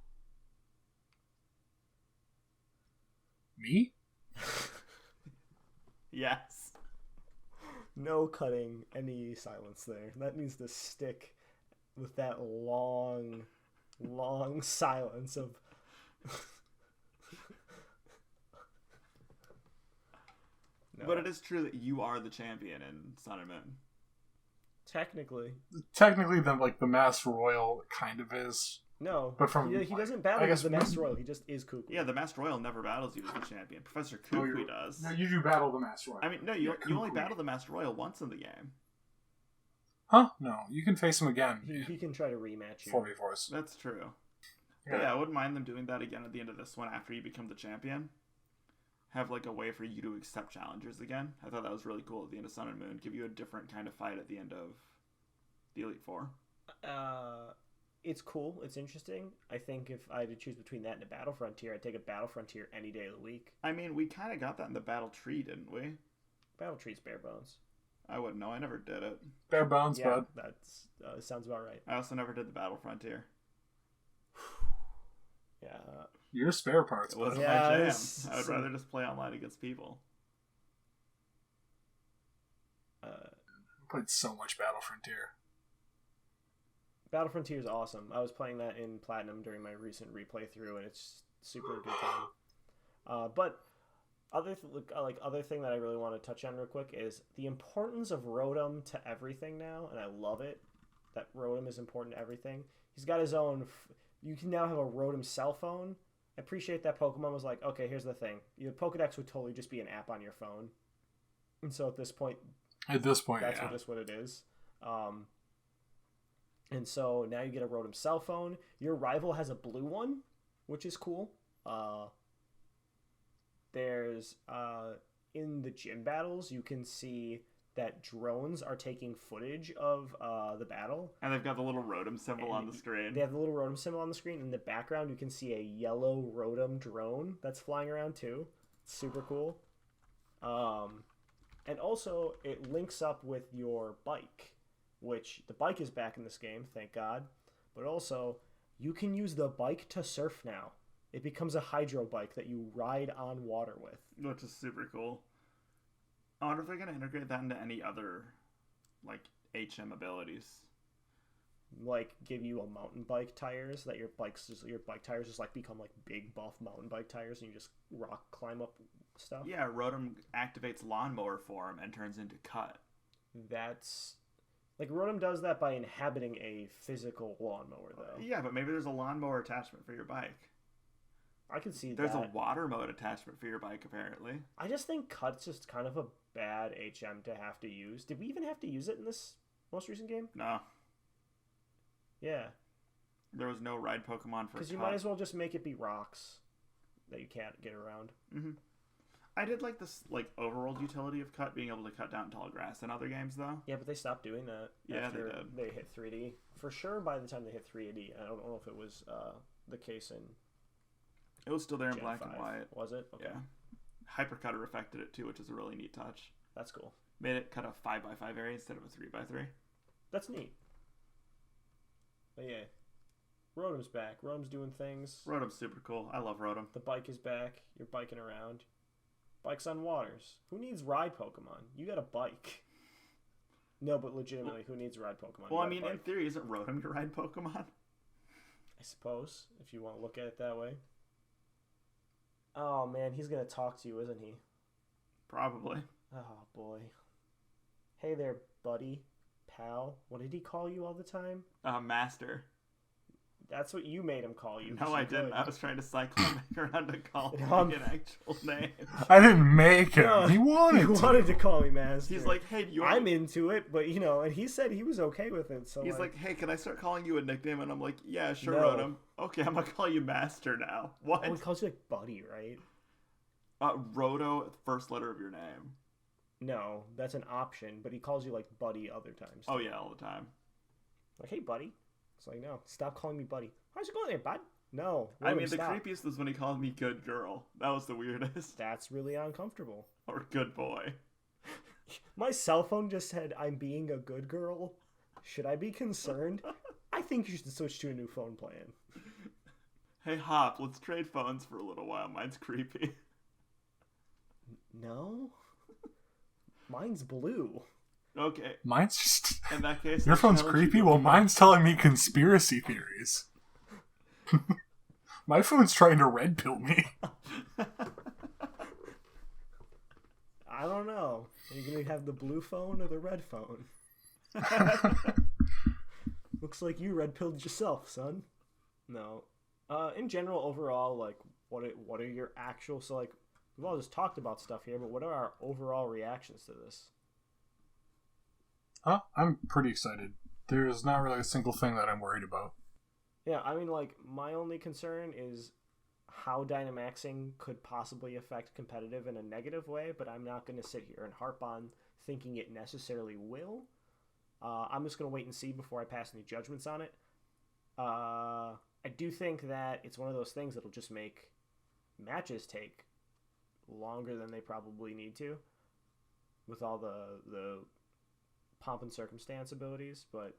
Me? Yes. No cutting any silence there. That needs to stick with that long silence of. No. But it is true that you are the champion in Sun and Moon. Technically. Technically, the Master Royal kind of is. No, but from he doesn't battle as the Master Royal. He just is Kukui. Yeah, the Master Royal never battles you as the champion. Professor Kukui does. No, you do battle the Master Royal. I mean, no, you only battle the Master Royal once in the game. Huh? No, you can face him again. He can try to rematch you. 4v4s. That's true. But yeah, I wouldn't mind them doing that again at the end of this one after you become the champion. Have like a way for you to accept challengers again. I thought that was really cool at the end of Sun and Moon. Give you a different kind of fight at the end of the Elite Four. It's cool. It's interesting. I think if I had to choose between that and a Battle Frontier, I'd take a Battle Frontier any day of the week. I mean, we kind of got that in the Battle Tree, didn't we? Battle Tree's bare bones. I wouldn't know. I never did it. Bare bones, yeah, bud. That sounds about right. I also never did the Battle Frontier. Yeah. Your spare parts, It bud. wasn't Yeah, my jam. this- I would rather just play online against people. I played so much Battle Frontier. Battle Frontier is awesome. I was playing that in Platinum during my recent replay through, and it's super good time. But other thing that I really want to touch on real quick is the importance of Rotom to everything now, and I love it that Rotom is important to everything. He's got his own. You can now have a Rotom cell phone. I appreciate that Pokemon was like, okay, here's the thing. Your Pokedex would totally just be an app on your phone, and so at this point, that's yeah. What it is. And so now you get a Rotom cell phone. Your rival has a blue one, which is cool. There's in the gym battles, you can see that drones are taking footage of the battle. And they've got the little Rotom symbol on the screen. They have the little Rotom symbol on the screen. In the background, you can see a yellow Rotom drone that's flying around too. It's super cool. And also, it links up with your bike, which the bike is back in this game, thank God. But also, you can use the bike to surf now. It becomes a hydro bike that you ride on water with. Which is super cool. I wonder if they're going to integrate that into any other, like, HM abilities. Like, give you a mountain bike tires that your bike tires just, like, become, like, big, buff mountain bike tires and you just climb up stuff. Yeah, Rotom activates lawnmower form and turns into Cut. That's... Like, Rotom does that by inhabiting a physical lawnmower, though. Yeah, but maybe there's a lawnmower attachment for your bike. I can see There's that. a water mode attachment for your bike, apparently. I just think Cut's just kind of a bad HM to have to use. Did we even have to use it in this most recent game? No. Yeah. There was no ride Pokemon for Cut. Because you might as well just make it be rocks that you can't get around. Mm-hmm. I did like this overworld utility of Cut, being able to cut down tall grass in other games, though. Yeah, but they stopped doing that after they hit 3D. For sure, by the time they hit 3D. I don't know if it was the case in... It was still there in Gen black 5. and white. Was it? Okay. Yeah. Hypercutter affected it too, which is a really neat touch. That's cool. Made it cut a 5x5 area instead of a 3x3. That's neat. But yeah. Rotom's back. Rotom's doing things. Rotom's super cool. I love Rotom. The bike is back. You're biking around. Bikes on waters. Who needs ride Pokemon? You got a bike. No, but legitimately, who needs ride Pokemon? Well, I mean, in theory, isn't Rotom your ride Pokemon? I suppose, if you want to look at it that way. Oh, man, he's going to talk to you, isn't he? Probably. Oh, boy. Hey there, buddy. Pal. What did he call you all the time? Master. That's what you made him call you. No, I didn't. I was trying to cycle him back around to call me an actual name. I didn't make him. No, he wanted to call me Master. He's like, hey, I'm into it, but and he said he was okay with it. So he's like, hey, can I start calling you a nickname? And I'm like, yeah, sure, No. Rotom. Okay, I'm gonna call you Master now. What? he calls you like Buddy, right? Roto, first letter of your name. No, that's an option, but he calls you like Buddy other times. Oh yeah, all the time. Like, hey, Buddy. It's like, no, stop calling me Buddy. How's it going there, bud? No. I mean, stop. the creepiest was when he called me good girl. That was the weirdest. That's really uncomfortable. Or good boy. My cell phone just said, I'm being a good girl. Should I be concerned? I think you should switch to a new phone plan. Hey, Hop, let's trade phones for a little while. Mine's creepy. No? Mine's blue. Okay. Mine's just... In that case... Your phone's creepy? Well, mine's telling me conspiracy theories. My phone's trying to red pill me. I don't know. Are you going to have the blue phone or the red phone? Looks like you red pilled yourself, son. No. In general, overall, like, what are your actual... So, like, we've all just talked about stuff here, but what are our overall reactions to this? I'm pretty excited. There's not really a single thing that I'm worried about. Yeah, I mean, like, my only concern is how Dynamaxing could possibly affect competitive in a negative way, but I'm not going to sit here and harp on thinking it necessarily will. I'm just going to wait and see before I pass any judgments on it. I do think that it's one of those things that'll just make matches take longer than they probably need to with all the pomp and circumstance abilities, but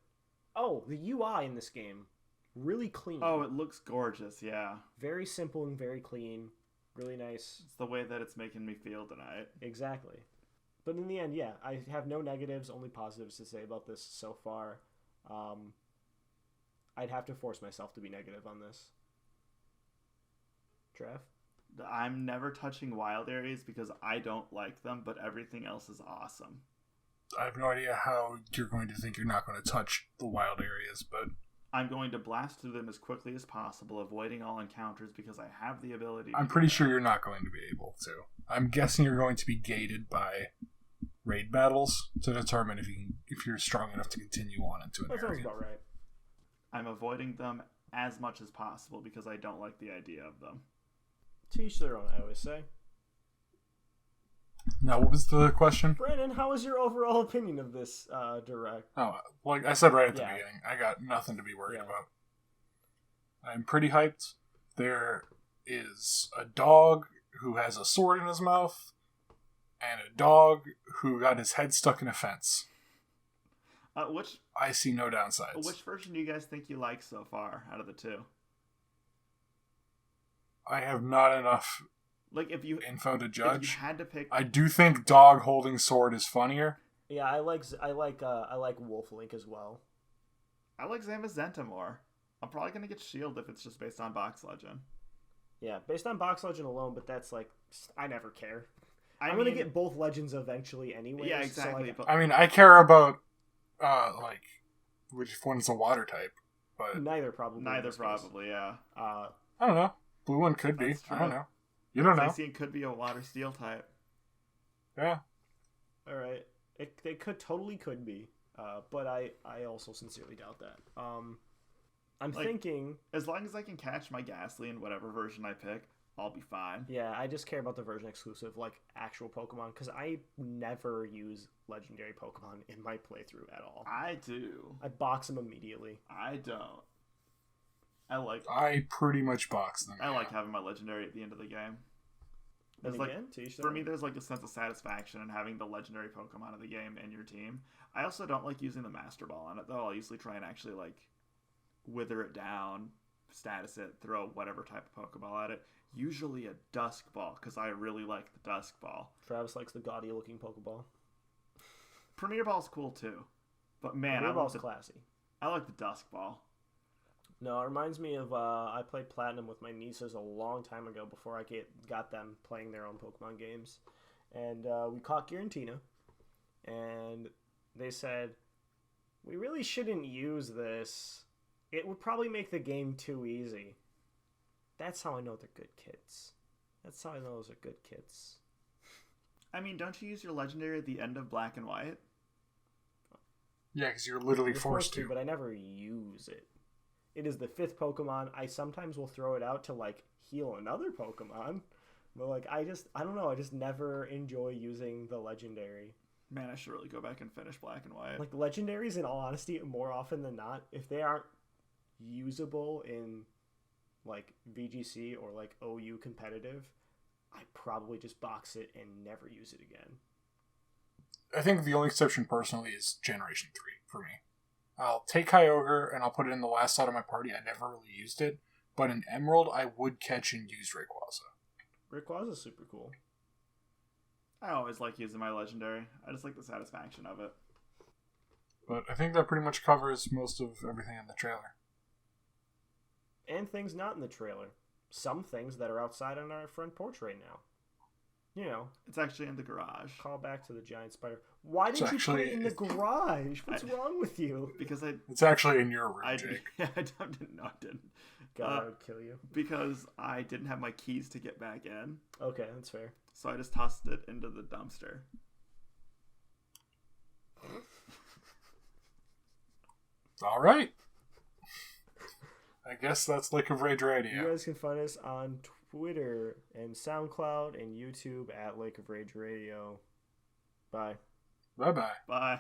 the UI in this game, really clean. Oh, it looks gorgeous, yeah. Very simple and very clean. Really nice. It's the way that it's making me feel tonight. Exactly. But in the end, yeah, I have no negatives, only positives to say about this so far. I'd have to force myself to be negative on this. Trev? I'm never touching wild areas because I don't like them, but everything else is awesome. I have no idea how you're going to think you're not going to touch the wild areas, but... I'm going to blast through them as quickly as possible, avoiding all encounters because I have the ability to I'm pretty sure you're not going to be able to. I'm guessing you're going to be gated by raid battles to determine if you're strong enough to continue on into an That sounds area. about right. I'm avoiding them as much as possible because I don't like the idea of them. To each their own, I always say. Now, what was the question? Brandon, how is your overall opinion of this direct? Oh, like I said right at the Yeah. beginning, I got nothing to be worried Yeah. about. I'm pretty hyped. There is a dog who has a sword in his mouth, and a dog who got his head stuck in a fence. I see no downsides. Which version do you guys think you like so far out of the two? I have not enough Like if you info to if judge. you had to pick, I do think dog holding sword is funnier. Yeah, I like Wolf Link as well. I like Zamazenta more. I'm probably gonna get Shield if it's just based on Box Legend. Yeah, based on Box Legend alone, but that's like I never care. I'm mean, gonna get both legends eventually anyway. Yeah, exactly. So but I mean, I care about like which one's a water type, but neither probably. neither probably. Yeah. I don't know. Blue one could be. That's I don't true. know. You don't know. Zacian could be a Water Steel type. Yeah. All right, it could be, but I also sincerely doubt that. I'm Like, thinking. As long as I can catch my Ghastly in whatever version I pick, I'll be fine. Yeah, I just care about the version exclusive, like actual Pokemon, because I never use legendary Pokemon in my playthrough at all. I do. I box them immediately. I don't. I pretty much box them. I like having my legendary at the end of the game. And It's like, again, to each their for own. me, there's like a sense of satisfaction in having the legendary Pokemon of the game in your team. I also don't like using the Master Ball on it, though. I'll usually try and actually like wither it down, status it, throw whatever type of Pokeball at it. Usually a Dusk Ball, because I really like the Dusk Ball. Travis likes the gaudy looking Pokeball. Premier Ball's cool too, but man, Premier Ball's classy. I like the Dusk Ball. No, it reminds me of I played Platinum with my nieces a long time ago before I got them playing their own Pokemon games. And we caught Giratina, and they said, we really shouldn't use this It would probably make the game too easy. That's how I know they're good kids. That's how I know those are good kids. I mean, don't you use your legendary at the end of Black and White? Yeah, because you're literally You're forced to. but I never use it. It is the 5th Pokemon. I sometimes will throw it out to, like, heal another Pokemon. But, like, I don't know. I just never enjoy using the legendary. Man, I should really go back and finish Black and White. Like, legendaries, in all honesty, more often than not, if they aren't usable in, like, VGC or, like, OU competitive, I probably just box it and never use it again. I think the only exception, personally, is Generation 3 for me. I'll take Kyogre and I'll put it in the last slot of my party. I never really used it. But in Emerald, I would catch and use Rayquaza. Rayquaza's super cool. I always like using my legendary. I just like the satisfaction of it. But I think that pretty much covers most of everything in the trailer. And things not in the trailer. Some things that are outside on our front porch right now. You know. It's actually in the garage. Call back to the giant spider. Why did you put it in the garage? What's wrong with you? Because It's actually in your room, Jake. I didn't. God, I would kill you. Because I didn't have my keys to get back in. Okay, that's fair. So I just tossed it into the dumpster. All right. I guess that's Lake of Rage Radio. You guys can find us on Twitter and SoundCloud and YouTube at Lake of Rage Radio. Bye. Bye-bye. Bye.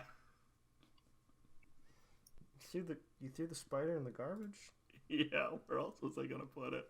You threw the spider in the garbage? Yeah, where else was I gonna put it?